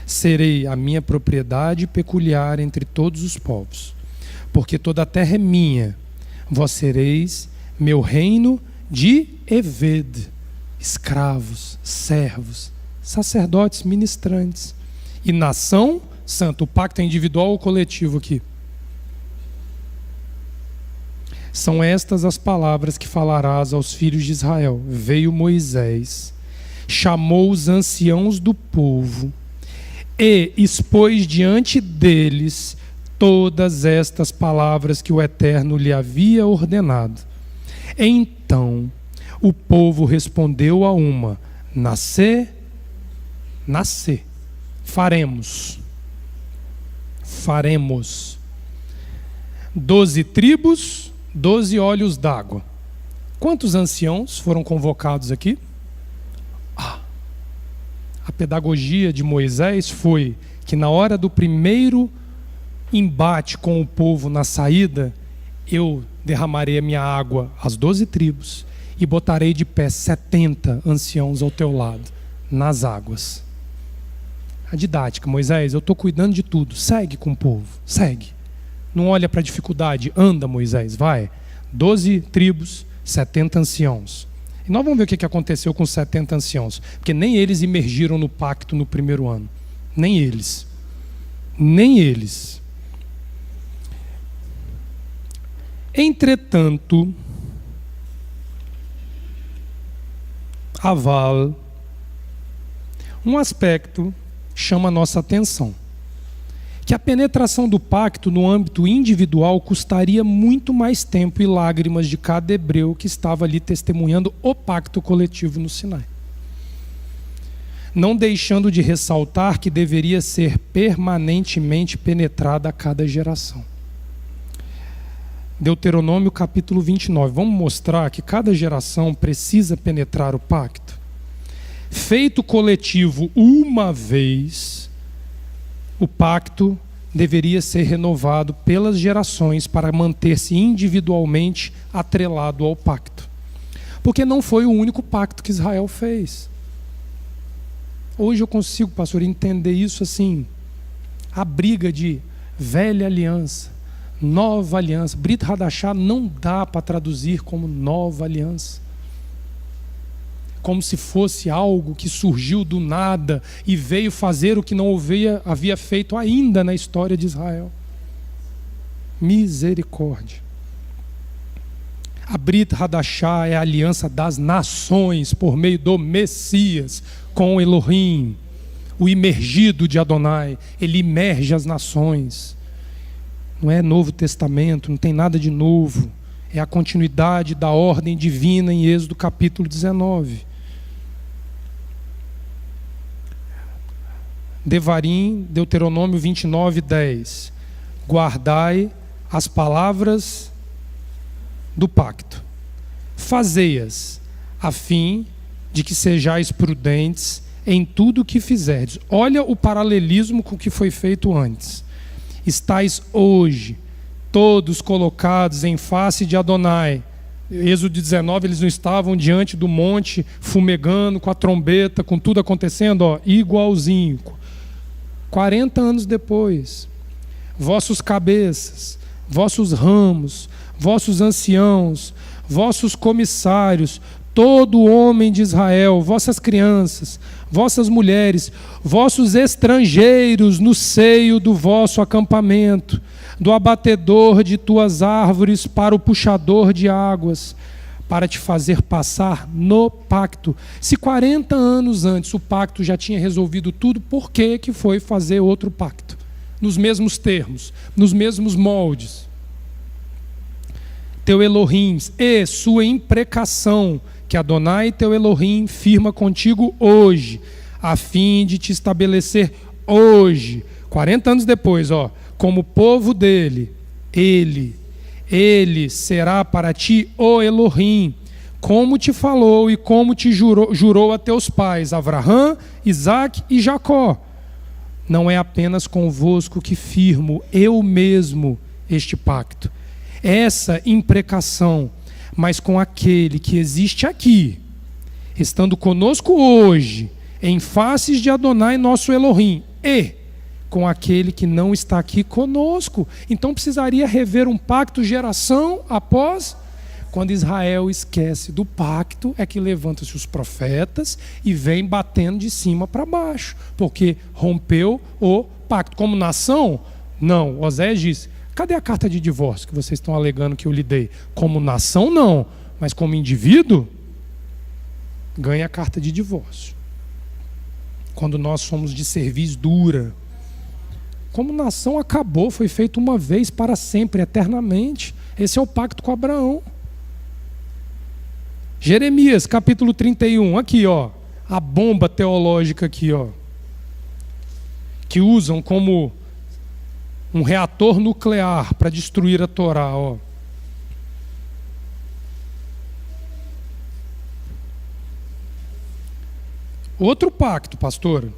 serei a minha propriedade peculiar entre todos os povos, porque toda a terra é minha, vós sereis meu reino de Eved, escravos, servos, sacerdotes, ministrantes, e nação santa. O pacto é individual ou coletivo aqui? São estas as palavras que falarás aos filhos de Israel. Veio Moisés, chamou os anciãos do povo, e expôs diante deles todas estas palavras que o Eterno lhe havia ordenado. Então o povo respondeu a uma: nascer, faremos. 12 tribos, 12 olhos d'água. Quantos anciãos foram convocados aqui? A pedagogia de Moisés foi que na hora do primeiro embate com o povo na saída, eu derramarei a minha água às 12 tribos e botarei de pé 70 anciãos ao teu lado, nas águas. A didática: Moisés, eu estou cuidando de tudo, segue com o povo, segue. Não olha para a dificuldade, anda Moisés, vai. 12 tribos, 70 anciãos. E nós vamos ver o que aconteceu com os 70 anciãos, porque nem eles imergiram no pacto no primeiro ano. Nem eles. Entretanto, um aspecto chama a nossa atenção, que a penetração do pacto no âmbito individual custaria muito mais tempo e lágrimas de cada hebreu que estava ali testemunhando o pacto coletivo no Sinai. Não deixando de ressaltar que deveria ser permanentemente penetrada a cada geração. Deuteronômio capítulo 29. Vamos mostrar que cada geração precisa penetrar o pacto. Feito coletivo uma vez, o pacto deveria ser renovado pelas gerações para manter-se individualmente atrelado ao pacto. Porque não foi o único pacto que Israel fez. Hoje eu consigo, pastor, entender isso assim. A briga de velha aliança, nova aliança. Brit Hadashah não dá para traduzir como nova aliança. Como se fosse algo que surgiu do nada e veio fazer o que não havia feito ainda na história de Israel. Misericórdia. A Brit Hadashah é a aliança das nações por meio do Messias com Elohim, o imergido de Adonai. Ele imerge as nações. Não é Novo Testamento, não tem nada de novo. É a continuidade da ordem divina em Êxodo capítulo 19. Devarim, Deuteronômio 29, 10. Guardai as palavras do pacto. Fazei-as, a fim de que sejais prudentes em tudo o que fizerdes. Olha o paralelismo com o que foi feito antes. Estais hoje todos colocados em face de Adonai. Êxodo 19, eles não estavam diante do monte, fumegando, com a trombeta, com tudo acontecendo, ó, igualzinho. 40 anos depois, vossos cabeças, vossos ramos, vossos anciãos, vossos comissários, todo homem de Israel, vossas crianças, vossas mulheres, vossos estrangeiros no seio do vosso acampamento, do abatedor de tuas árvores para o puxador de águas, para te fazer passar no pacto. Se 40 anos antes o pacto já tinha resolvido tudo, por que foi fazer outro pacto? Nos mesmos termos, nos mesmos moldes. Teu Elohim e sua imprecação, que Adonai teu Elohim firma contigo hoje, a fim de te estabelecer hoje, 40 anos depois, ó, como povo dele, ele será para ti o Elohim, como te falou e como te jurou a teus pais, Avraham, Isaque e Jacó. Não é apenas convosco que firmo eu mesmo este pacto, essa imprecação, mas com aquele que existe aqui, estando conosco hoje, em faces de Adonai nosso Elohim, e com aquele que não está aqui conosco. Então precisaria rever um pacto geração após. Quando Israel esquece do pacto, é que levantam-se os profetas e vem batendo de cima para baixo, porque rompeu o pacto. Como nação, não. Oséias disse, cadê a carta de divórcio que vocês estão alegando que eu lhe dei? Como nação, não. Mas como indivíduo, ganha a carta de divórcio. Quando nós somos de cerviz dura. Como nação acabou, foi feito uma vez para sempre, eternamente. Esse é o pacto com Abraão. Jeremias, capítulo 31, aqui ó, a bomba teológica aqui ó, que usam como um reator nuclear para destruir a Torá, ó. Outro pacto, pastor.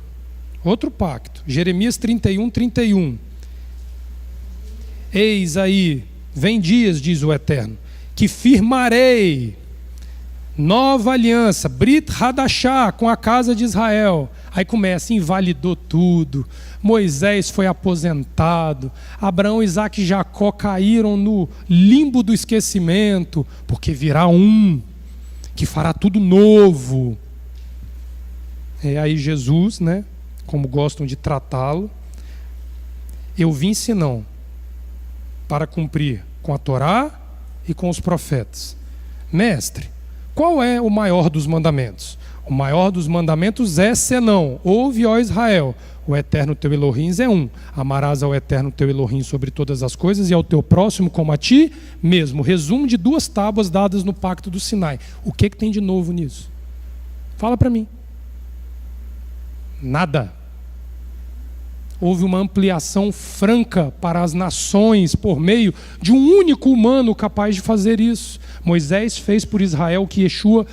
Outro pacto, Jeremias 31, 31. Eis aí, vem dias, diz o Eterno, que firmarei nova aliança, Brit Hadashah, com a casa de Israel. Aí começa, invalidou tudo, Moisés foi aposentado, Abraão, Isaque e Jacó caíram no limbo do esquecimento, porque virá um que fará tudo novo. É aí Jesus, né? Como gostam de tratá-lo, eu vim senão para cumprir com a Torá e com os profetas. Mestre, Qual é o maior dos mandamentos? O maior dos mandamentos é senão. Ouve, ó Israel, o eterno teu Elohim é um. Amarás ao eterno teu Elohim sobre todas as coisas e ao teu próximo como a ti mesmo. Resumo de 2 tábuas dadas no pacto do Sinai. O que tem de novo nisso? Fala para mim. Nada. Houve uma ampliação franca para as nações por meio de um único humano capaz de fazer isso. Moisés fez por Israel o que Yeshua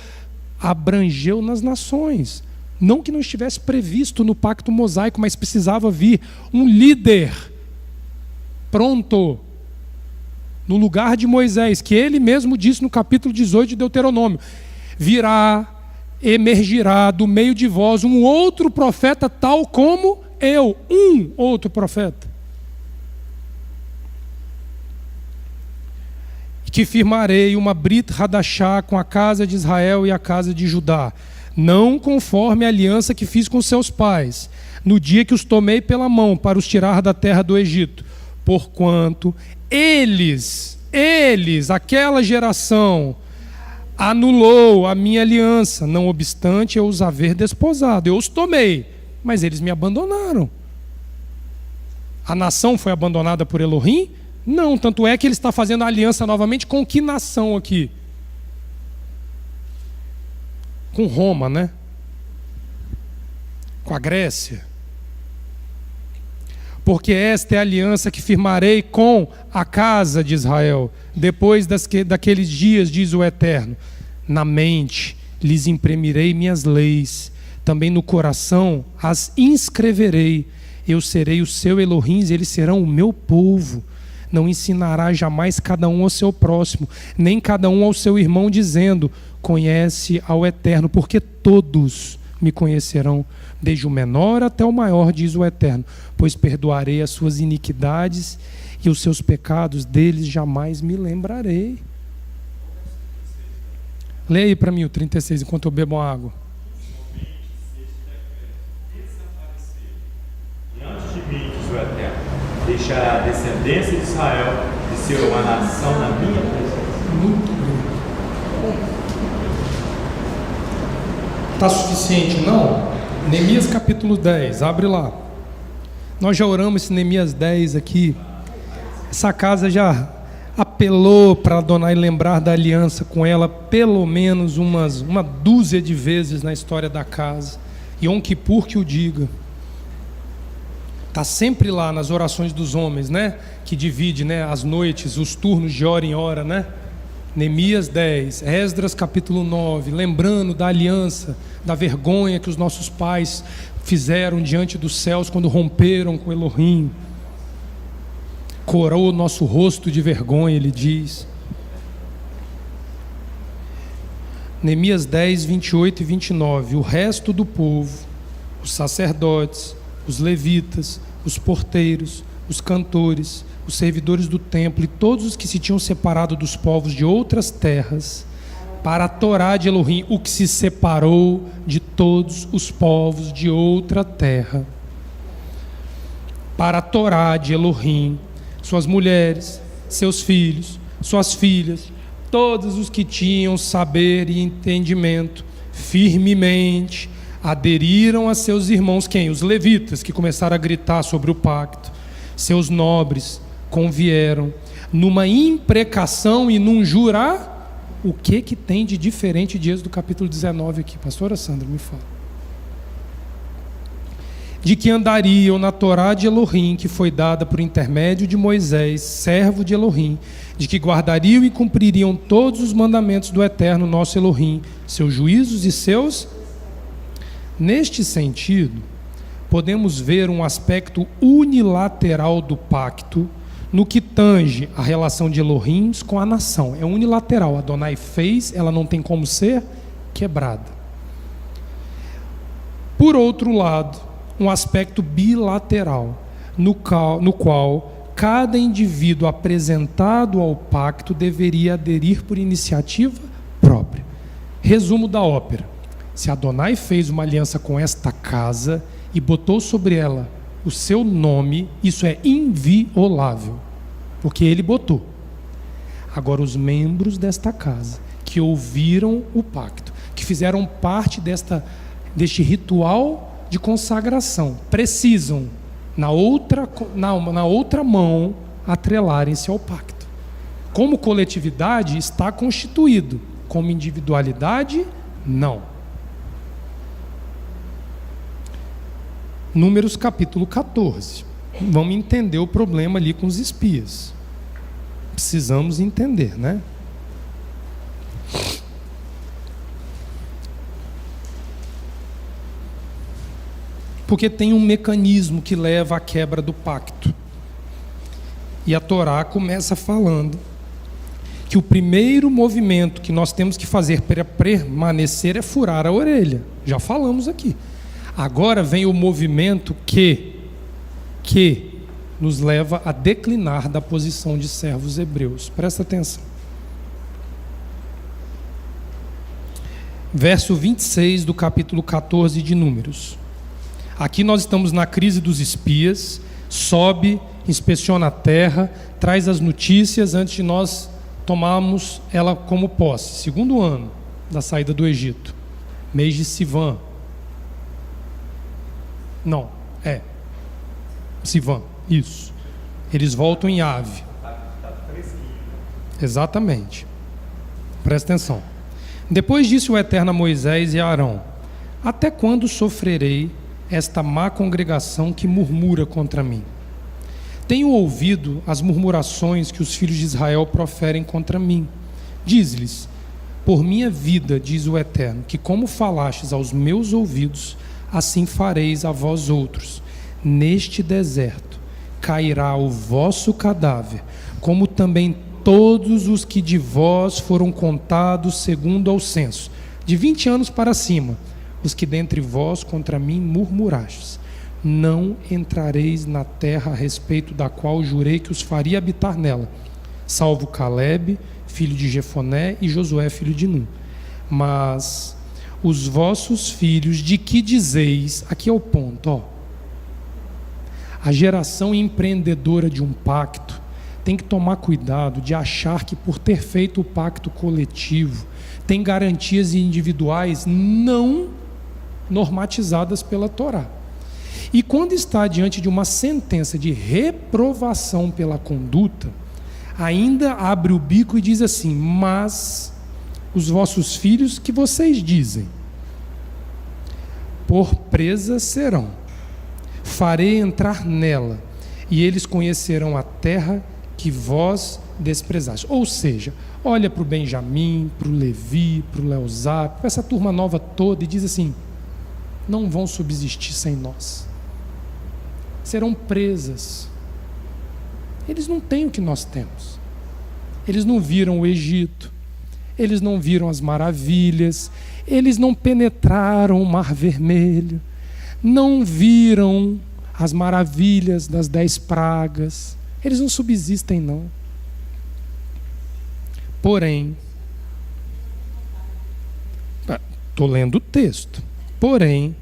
abrangeu nas nações. Não que não estivesse previsto no pacto mosaico, mas precisava vir um líder pronto no lugar de Moisés, que ele mesmo disse no capítulo 18 de Deuteronômio: virá, emergirá do meio de vós um outro profeta tal como eu, um outro profeta, que firmarei uma Brit Hadashá com a casa de Israel e a casa de Judá, não conforme a aliança que fiz com seus pais, no dia que os tomei pela mão para os tirar da terra do Egito, porquanto eles, aquela geração, anulou a minha aliança, não obstante eu os haver desposado. Eu os tomei, mas eles me abandonaram. A nação foi abandonada por Elohim? Não, tanto é que ele está fazendo a aliança novamente com que nação aqui? Com Roma, né? Com a Grécia. Porque esta é a aliança que firmarei com a casa de Israel, depois daqueles dias, diz o Eterno. Na mente lhes imprimirei minhas leis, também no coração as inscreverei. Eu serei o seu Elohim e eles serão o meu povo. Não ensinará jamais cada um ao seu próximo, nem cada um ao seu irmão, dizendo: conhece ao Eterno, porque todos me conhecerão, desde o menor até o maior, diz o Eterno, pois perdoarei as suas iniquidades e os seus pecados deles jamais me lembrarei. Leia aí para mim o 36, enquanto eu bebo uma água. Diante de mim, diz o Eterno, deixará a descendência de Israel de ser uma nação na minha presença. Muito bem. Está suficiente, não? Neemias capítulo 10, abre lá. Nós já oramos esse Neemias 10 aqui. Essa casa já apelou para Adonai lembrar da aliança com ela pelo menos uma dúzia de vezes na história da casa. Yom Kippur que o diga. Está sempre lá nas orações dos homens, né? Que divide, né, as noites, os turnos de hora em hora, né? Neemias 10, Esdras capítulo 9, lembrando da aliança, da vergonha que os nossos pais fizeram diante dos céus quando romperam com Elohim. Corou o nosso rosto de vergonha, ele diz. Neemias 10, 28 e 29. O resto do povo, os sacerdotes, os levitas, os porteiros, os cantores, os servidores do templo e todos os que se tinham separado dos povos de outras terras, para a Torá de Elohim, o que se separou de todos os povos de outra terra, para a Torá de Elohim, suas mulheres, seus filhos, suas filhas, todos os que tinham saber e entendimento, firmemente aderiram a seus irmãos, quem? Os levitas, que começaram a gritar sobre o pacto. Seus nobres convieram numa imprecação e num jurar. O que tem de diferente de Êxodo capítulo 19 aqui? Pastora Sandra, me fala. De que andariam na Torá de Elohim, que foi dada por intermédio de Moisés, servo de Elohim, de que guardariam e cumpririam todos os mandamentos do Eterno nosso Elohim, seus juízos e seus... Neste sentido, podemos ver um aspecto unilateral do pacto no que tange a relação de Elohim com a nação. É unilateral, Adonai fez, ela não tem como ser quebrada. Por outro lado, um aspecto bilateral, no qual cada indivíduo apresentado ao pacto deveria aderir por iniciativa própria. Resumo da ópera: se Adonai fez uma aliança com esta casa e botou sobre ela o seu nome, isso é inviolável, porque ele botou. Agora, os membros desta casa, que ouviram o pacto, que fizeram parte deste ritual de consagração, precisam, na outra mão, atrelarem-se ao pacto. Como coletividade, está constituído. Como individualidade, não. Números capítulo 14. Vamos entender o problema ali com os espias. Precisamos entender, né? Porque tem um mecanismo que leva à quebra do pacto. E a Torá começa falando que o primeiro movimento que nós temos que fazer para permanecer é furar a orelha. Já falamos aqui. Agora vem o movimento que nos leva a declinar da posição de servos hebreus. Presta atenção. Verso 26 do capítulo 14 de Números. Aqui nós estamos na crise dos espias, sobe, inspeciona a terra, traz as notícias antes de nós tomarmos ela como posse. Segundo ano da saída do Egito, mês de Sivan. Não, Sivan, isso. Eles voltam em Ave. Exatamente. Presta atenção. Depois disse o Eterno a Moisés e a Arão: até quando sofrerei esta má congregação que murmura contra mim? Tenho ouvido as murmurações que os filhos de Israel proferem contra mim. Diz-lhes: por minha vida, diz o Eterno, que como falastes aos meus ouvidos, assim fareis a vós outros. Neste deserto cairá o vosso cadáver, como também todos os que de vós foram contados segundo ao censo, de 20 anos para cima, os que dentre vós contra mim murmurastes. Não entrareis na terra a respeito da qual jurei que os faria habitar nela, salvo Calebe, filho de Jefoné, e Josué, filho de Nun. Mas os vossos filhos, de que dizeis, aqui é o ponto, a geração empreendedora de um pacto tem que tomar cuidado de achar que por ter feito o pacto coletivo tem garantias individuais não normatizadas pela Torá. E quando está diante de uma sentença de reprovação pela conduta, ainda abre o bico e diz assim: mas os vossos filhos, que vocês dizem, por presa serão, farei entrar nela, e eles conhecerão a terra que vós desprezaste. Ou seja, olha para o Benjamim, para o Levi, para o Leozá, para essa turma nova toda, e diz assim: não vão subsistir sem nós, serão presas. Eles não têm o que nós temos. Eles não viram o Egito, eles não viram as maravilhas, eles não penetraram o Mar Vermelho, não viram as maravilhas das 10 pragas, eles não subsistem não. Porém, estou lendo o texto, porém,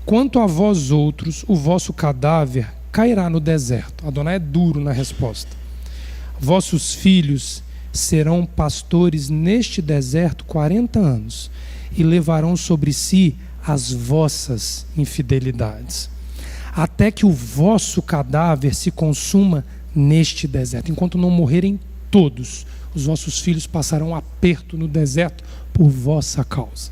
quanto a vós outros, o vosso cadáver cairá no deserto. Adonai é duro na resposta. Vossos filhos serão pastores neste deserto 40 anos e levarão sobre si as vossas infidelidades, até que o vosso cadáver se consuma neste deserto. Enquanto não morrerem todos, os vossos filhos passarão aperto no deserto por vossa causa.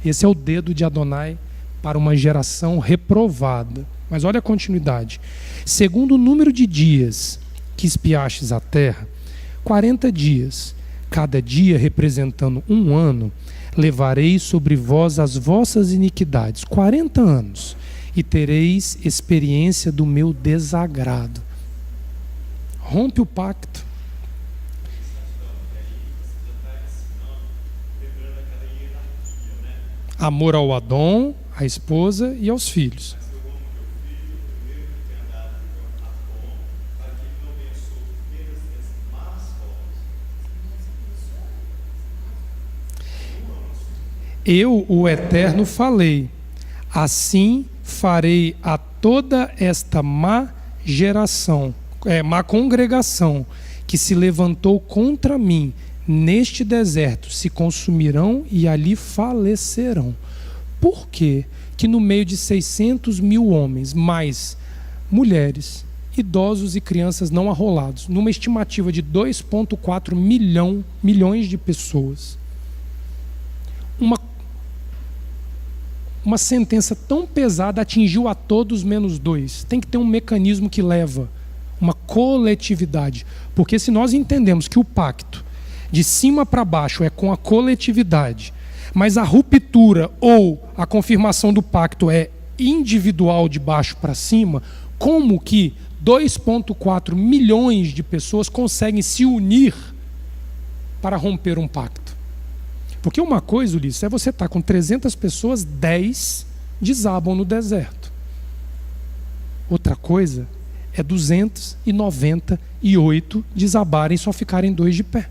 Esse é o dedo de Adonai para uma geração reprovada. Mas olha a continuidade. Segundo o número de dias que espiastes a terra, 40 dias, cada dia representando 1 ano, levarei sobre vós as vossas iniquidades, 40 anos, e tereis experiência do meu desagrado. Rompe o pacto. Amor ao Adão, à esposa e aos filhos. Eu, o Eterno, falei: assim farei a toda esta má geração, má congregação que se levantou contra mim neste deserto se consumirão e ali falecerão. Por quê? Que no meio de 600 mil homens, mais mulheres, idosos e crianças não arrolados, numa estimativa de 2,4 milhões de pessoas, uma sentença tão pesada atingiu a todos menos dois. Tem que ter um mecanismo que leva uma coletividade, porque se nós entendemos que o pacto de cima para baixo é com a coletividade, mas a ruptura ou a confirmação do pacto é individual de baixo para cima, como que 2,4 milhões de pessoas conseguem se unir para romper um pacto? Porque uma coisa, Ulisses, é você estar com 300 pessoas, 10 desabam no deserto. Outra coisa é 298 desabarem e só ficarem 2 de pé.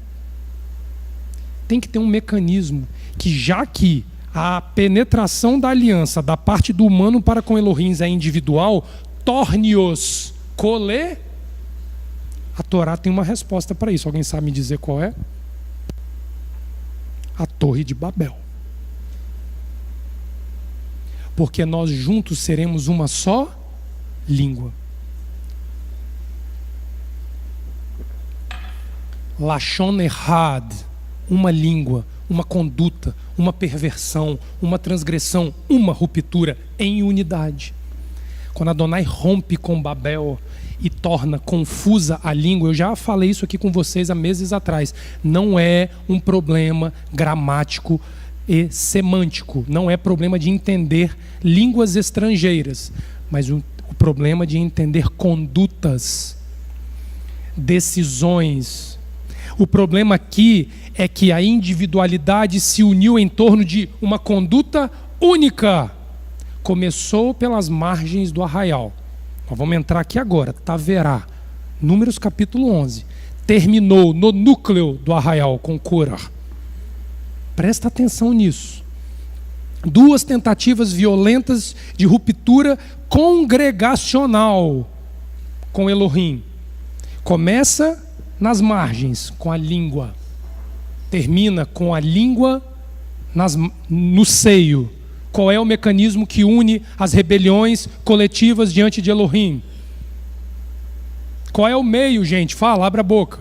Tem que ter um mecanismo que, já que a penetração da aliança da parte do humano para com Elohim é individual, torne-os cole. A Torá tem uma resposta para isso. Alguém sabe me dizer qual é? A Torre de Babel. Porque nós juntos seremos uma só língua. Lashon Echad, uma língua, uma conduta, uma perversão, uma transgressão, uma ruptura em unidade. Quando Adonai rompe com Babel e torna confusa a língua, eu já falei isso aqui com vocês há meses atrás, não é um problema gramático e semântico, não é problema de entender línguas estrangeiras, mas o problema de entender condutas, decisões. O problema aqui é que a individualidade se uniu em torno de uma conduta única. Começou pelas margens do arraial. Nós vamos entrar aqui agora, Taverá, Números capítulo 11. Terminou no núcleo do arraial com Korah. Presta atenção nisso. 2 tentativas violentas de ruptura congregacional com Elohim. Começa nas margens, com a língua. Termina com a língua no seio. Qual é o mecanismo que une as rebeliões coletivas diante de Elohim? Qual é o meio, gente? Fala, abre a boca.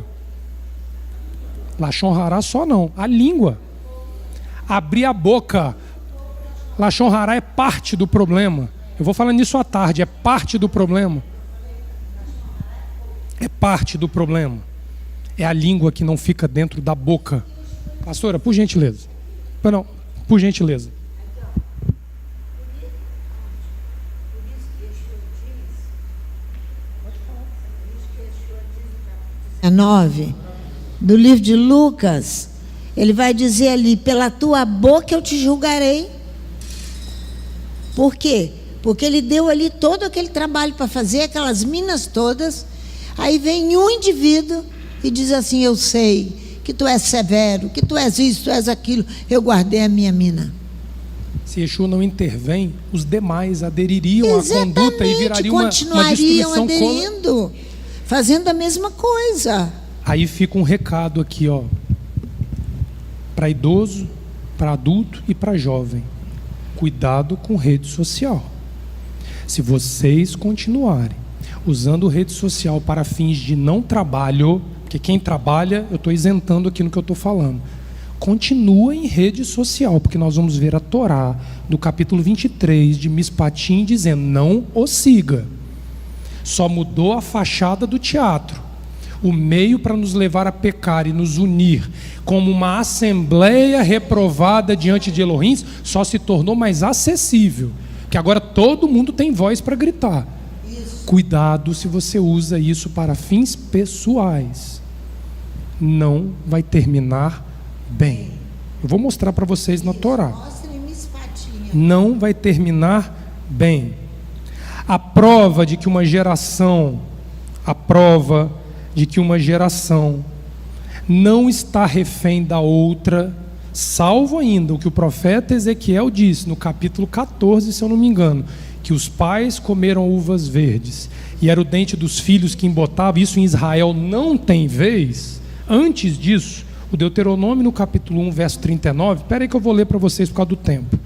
Lashon Hará só não, a língua. Abrir a boca. Lashon Hará é parte do problema. Eu vou falar nisso à tarde, é parte do problema. É parte do problema. É a língua que não fica dentro da boca. Pastora, por gentileza. Não, por gentileza. 9 do livro de Lucas, ele vai dizer ali: pela tua boca eu te julgarei. Por quê? Porque ele deu ali todo aquele trabalho para fazer, aquelas minas todas. Aí vem um indivíduo e diz assim: eu sei que tu és severo, que tu és isso, tu és aquilo, eu guardei a minha mina. Se Yeshua não intervém, os demais adeririam à conduta e viraria uma continuariam destruição aderindo, fazendo a mesma coisa. Aí fica um recado aqui, ó, para idoso, para adulto e para jovem: cuidado com rede social. Se vocês continuarem usando rede social para fins de não trabalho, porque quem trabalha, eu estou isentando aqui no que eu estou falando, continua em rede social, porque nós vamos ver a Torá do capítulo 23 de Mispatim dizendo: não o siga. Só mudou a fachada do teatro. O meio para nos levar a pecar e nos unir como uma assembleia reprovada diante de Elohim só se tornou mais acessível, que agora todo mundo tem voz para gritar. Isso. Cuidado se você usa isso para fins pessoais. Não vai terminar bem. Eu vou mostrar para vocês na Torá. Não vai terminar bem. A prova de que uma geração não está refém da outra, salvo ainda o que o profeta Ezequiel disse no capítulo 14, se eu não me engano, que os pais comeram uvas verdes e era o dente dos filhos que embotava. Isso em Israel não tem vez. Antes disso, O Deuteronômio, no capítulo 1, verso 39, espera aí que eu vou ler para vocês por causa do tempo.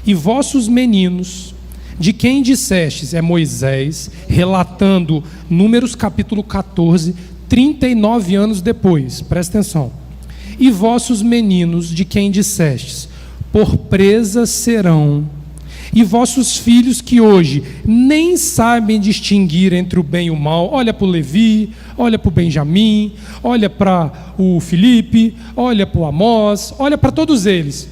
E vossos meninos, de quem dissestes, é Moisés, relatando Números capítulo 14, 39 anos depois, presta atenção. E vossos meninos, de quem dissestes, por presa serão, e vossos filhos que hoje nem sabem distinguir entre o bem e o mal, olha para o Levi, olha para o Benjamim, olha para o Filipe, olha para o Amós, olha para todos eles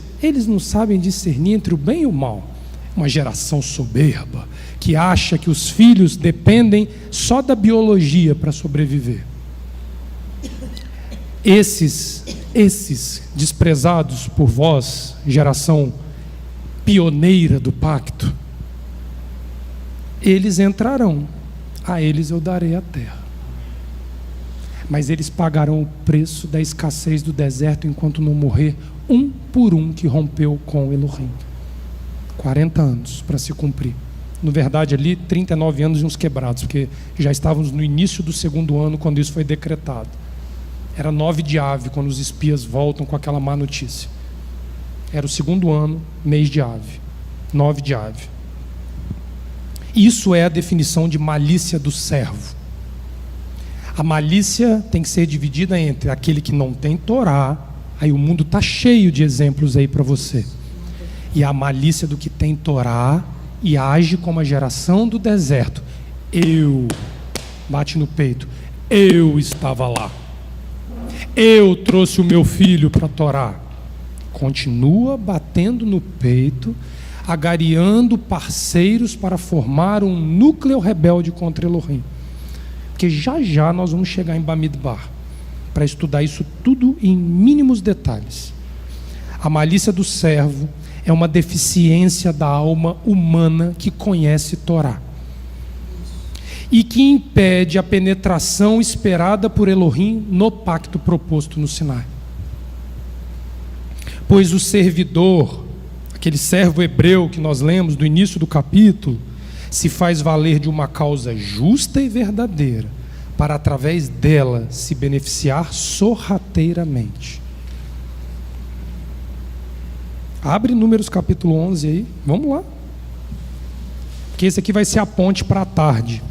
não sabem discernir entre o bem e o mal. Uma geração soberba, que acha que os filhos dependem só da biologia para sobreviver. Esses desprezados por vós, geração pioneira do pacto, eles entrarão, a eles eu darei a terra. Mas eles pagarão o preço da escassez do deserto enquanto não morrer um por um que rompeu com Elohim. 40 anos para se cumprir. Na verdade ali 39 anos e uns quebrados, porque já estávamos no início do segundo ano quando isso foi decretado. Era 9 de Ave, quando os espias voltam com aquela má notícia. Era o segundo ano, mês de Ave, 9 de Ave. Isso é a definição de malícia do servo. A malícia tem que ser dividida entre aquele que não tem Torá, aí o mundo está cheio de exemplos aí para você, e a malícia do que tem Torá e age como a geração do deserto. Bate no peito, eu estava lá, eu trouxe o meu filho para a Torá. Continua batendo no peito, agariando parceiros para formar um núcleo rebelde contra Elohim. Porque já nós vamos chegar em Bamidbar para estudar isso tudo em mínimos detalhes. A malícia do servo é uma deficiência da alma humana que conhece Torá e que impede a penetração esperada por Elohim no pacto proposto no Sinai. Pois o servidor, aquele servo hebreu que nós lemos do início do capítulo, se faz valer de uma causa justa e verdadeira, para através dela se beneficiar sorrateiramente. Abre Números capítulo 11 aí, vamos lá. Porque esse aqui vai ser a ponte para a tarde,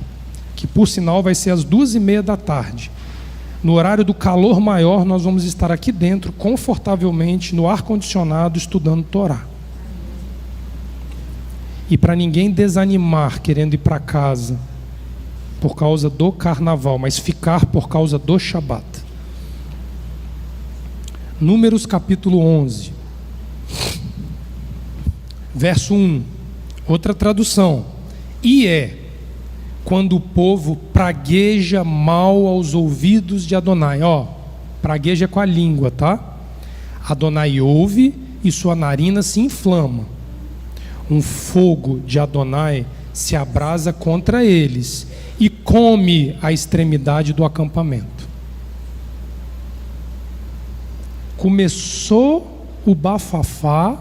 que por sinal vai ser às 2:30 da tarde. No horário do calor maior, nós vamos estar aqui dentro, confortavelmente, no ar-condicionado, estudando Torá. E para ninguém desanimar querendo ir para casa por causa do carnaval, mas ficar por causa do Shabat. Números capítulo 11, verso 1, outra tradução. E quando o povo pragueja mal aos ouvidos de Adonai. Pragueja com a língua, tá? Adonai ouve e sua narina se inflama. Um fogo de Adonai se abrasa contra eles e come a extremidade do acampamento. Começou o bafafá,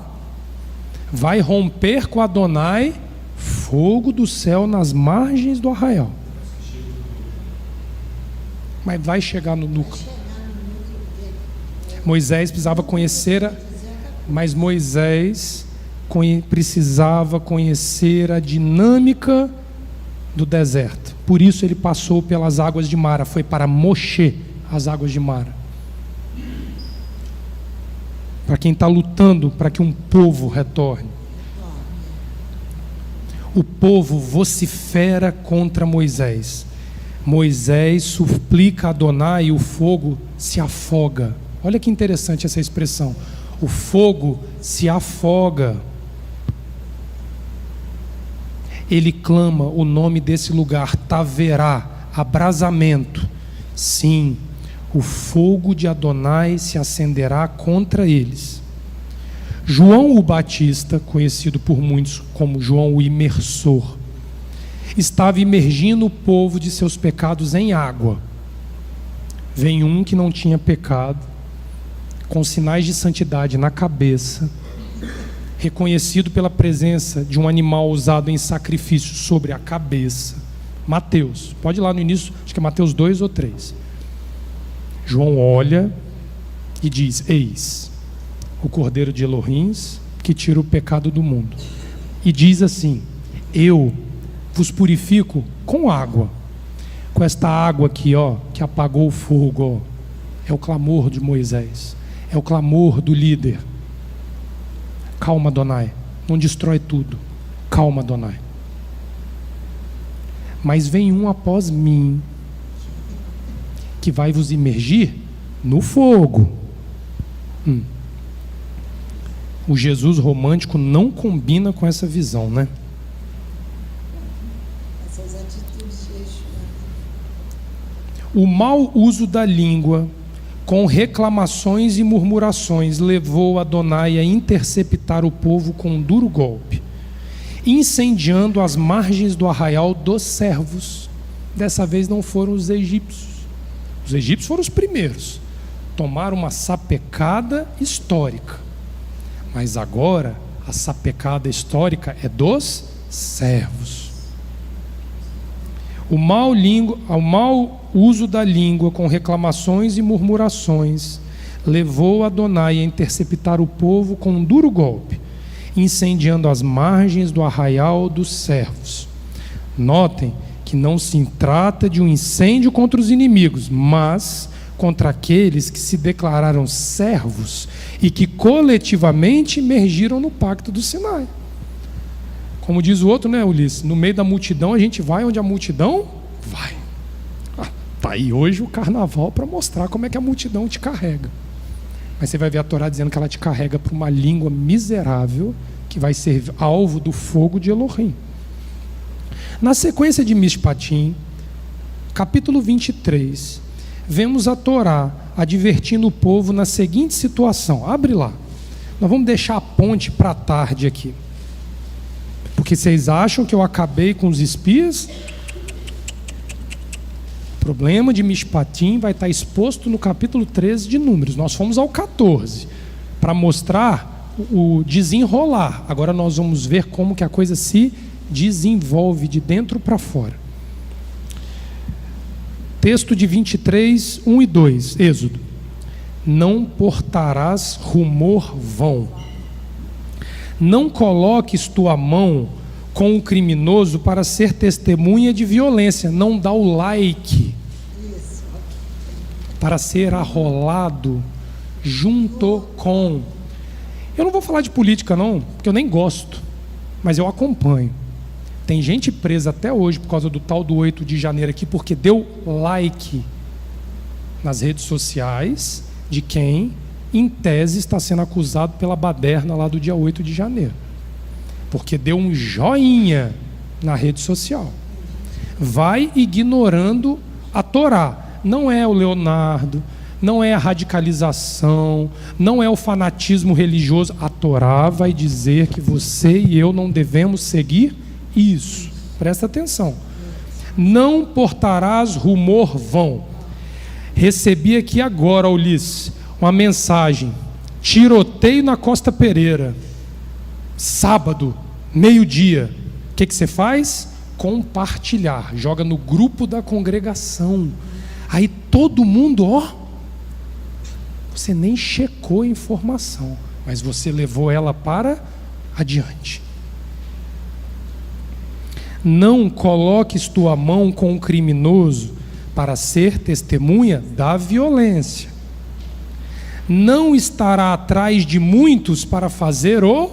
vai romper com Adonai, fogo do céu nas margens do arraial. Mas vai chegar no núcleo. Moisés precisava conhecer, mas Moisés precisava conhecer a dinâmica do deserto. Por isso ele passou pelas águas de Mara, foi para Moshe as águas de Mara. Para quem está lutando para que um povo retorne. O povo vocifera contra Moisés. Moisés suplica a Adonai e o fogo se afoga. Olha que interessante essa expressão. O fogo se afoga. Ele clama o nome desse lugar, Taverá, abrasamento. Sim, o fogo de Adonai se acenderá contra eles. João o Batista, conhecido por muitos como João o Imersor, estava imergindo o povo de seus pecados em água. Vem um que não tinha pecado, com sinais de santidade na cabeça, reconhecido pela presença de um animal usado em sacrifício sobre a cabeça. Mateus, pode ir lá no início, acho que é Mateus 2 ou 3. João olha e diz: eis o Cordeiro de Elohim que tira o pecado do mundo. E diz assim: eu vos purifico com água, com esta água aqui, ó, que apagou o fogo, ó. É o clamor de Moisés, é o clamor do líder. Calma, Adonai, não destrói tudo. Calma, Adonai. Mas vem um após mim, que vai vos imergir no fogo. O Jesus romântico não combina com essa visão, né? Essas atitudes de Yeshua. O mau uso da língua, com reclamações e murmurações, levou Adonai a interceptar o povo com um duro golpe, incendiando as margens do arraial dos servos. Dessa vez não foram os egípcios. Os egípcios foram os primeiros. Tomaram uma sapecada histórica. Mas agora, a sapecada histórica é dos servos. O mau uso da língua com reclamações e murmurações levou Adonai a interceptar o povo com um duro golpe, incendiando as margens do arraial dos servos. Notem que não se trata de um incêndio contra os inimigos, mas contra aqueles que se declararam servos e que coletivamente emergiram no pacto do Sinai. Como diz o outro, né, Ulisses? No meio da multidão a gente vai onde a multidão vai. Tá aí hoje o carnaval para mostrar como é que a multidão te carrega. Mas você vai ver a Torá dizendo que ela te carrega para uma língua miserável que vai ser alvo do fogo de Elohim. Na sequência de Mishpatim, capítulo 23, vemos a Torá advertindo o povo na seguinte situação. Abre lá. Nós vamos deixar a ponte para a tarde aqui. Porque vocês acham que eu acabei com os espias? O problema de Mishpatim vai estar exposto no capítulo 13 de Números. Nós fomos ao 14 para mostrar o desenrolar. Agora nós vamos ver como que a coisa se desenvolve de dentro para fora. Texto de 23, 1 e 2, Êxodo. Não portarás rumor vão. Não coloques tua mão com o criminoso para ser testemunha de violência. Não dá o like para ser arrolado junto com. Eu não vou falar de política não, porque eu nem gosto, mas eu acompanho. Tem gente presa até hoje por causa do tal do 8 de janeiro aqui, porque deu like nas redes sociais de quem, em tese, está sendo acusado pela baderna lá do dia 8 de janeiro. Porque deu um joinha na rede social. Vai ignorando a Torá. Não é o Leonardo, não é a radicalização, não é o fanatismo religioso. A Torá vai dizer que você e eu não devemos seguir isso. Presta atenção. Não portarás rumor vão. Recebi aqui agora, Ulisses, uma mensagem. Tiroteio na Costa Pereira. Sábado, meio-dia. O que você faz? Compartilhar. Joga no grupo da congregação. Aí todo mundo, ó. Você nem checou a informação, mas você levou ela para adiante. Não coloques tua mão com o criminoso para ser testemunha da violência. Não estará atrás de muitos para fazer o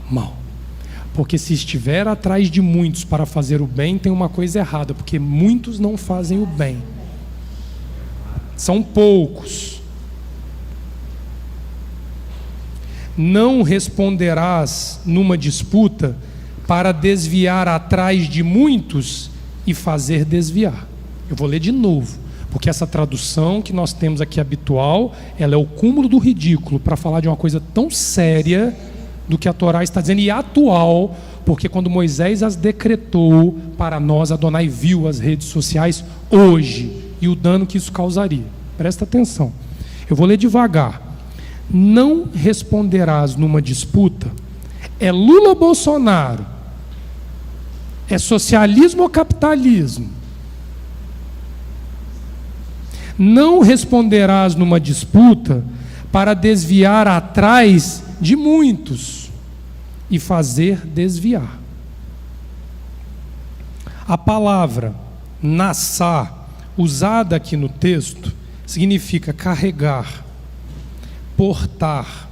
mal. Porque se estiver atrás de muitos para fazer o bem, tem uma coisa errada, porque muitos não fazem o bem. São poucos. Não responderás numa disputa para desviar atrás de muitos e fazer desviar. Eu vou ler de novo, porque essa tradução que nós temos aqui habitual, ela é o cúmulo do ridículo para falar de uma coisa tão séria do que a Torá está dizendo, e atual, porque quando Moisés as decretou para nós, Adonai viu as redes sociais hoje e o dano que isso causaria. Presta atenção. Eu vou ler devagar. Não responderás numa disputa. É Lula ou Bolsonaro? É socialismo ou capitalismo? Não responderás numa disputa para desviar atrás de muitos e fazer desviar. A palavra nassá, usada aqui no texto, significa carregar, portar,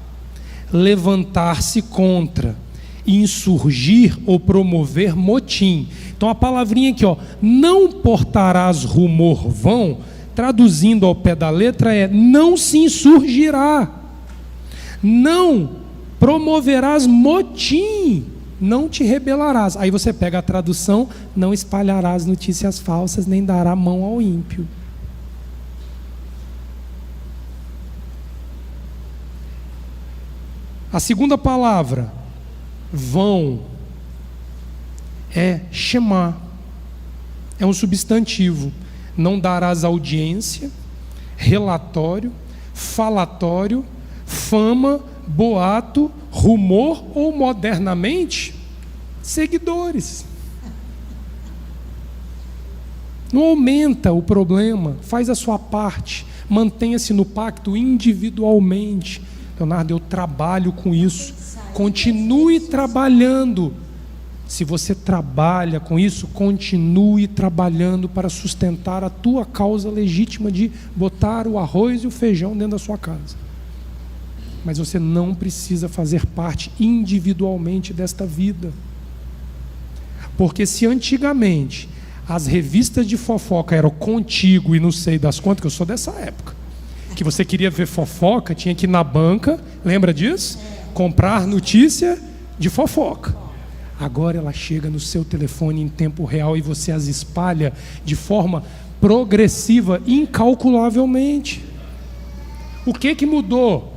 levantar-se contra, insurgir ou promover motim. Então a palavrinha aqui, não portarás rumor vão, traduzindo ao pé da letra não se insurgirá, não promoverás motim, não te rebelarás. Aí você pega a tradução, não espalharás notícias falsas, nem dará mão ao ímpio. A segunda palavra, vão, é shema, é um substantivo. Não darás audiência, relatório, falatório, fama, boato, rumor ou, modernamente, seguidores. Não aumenta o problema, faz a sua parte, mantenha-se no pacto individualmente. Leonardo, eu trabalho com isso. Continue trabalhando. Se você trabalha com isso, continue trabalhando para sustentar a tua causa legítima de botar o arroz e o feijão dentro da sua casa. Mas você não precisa fazer parte individualmente desta vida. Porque se antigamente as revistas de fofoca eram contigo e não sei das quantas, que eu sou dessa época, que você queria ver fofoca, tinha que ir na banca, lembra disso? Comprar notícia de fofoca. Agora ela chega no seu telefone em tempo real e você as espalha de forma progressiva, incalculavelmente. O que mudou?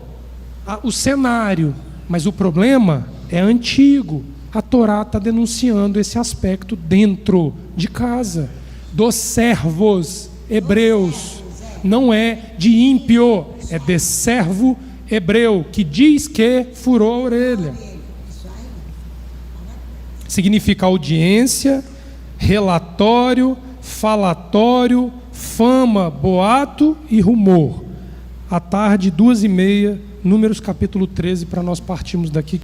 O cenário, mas o problema é antigo. A Torá está denunciando esse aspecto dentro de casa, dos servos hebreus. Não é de ímpio, é de servo hebreu, que diz que furou a orelha. Significa audiência, relatório, falatório, fama, boato e rumor. À tarde, 2h30, Números capítulo 13, para nós partirmos daqui.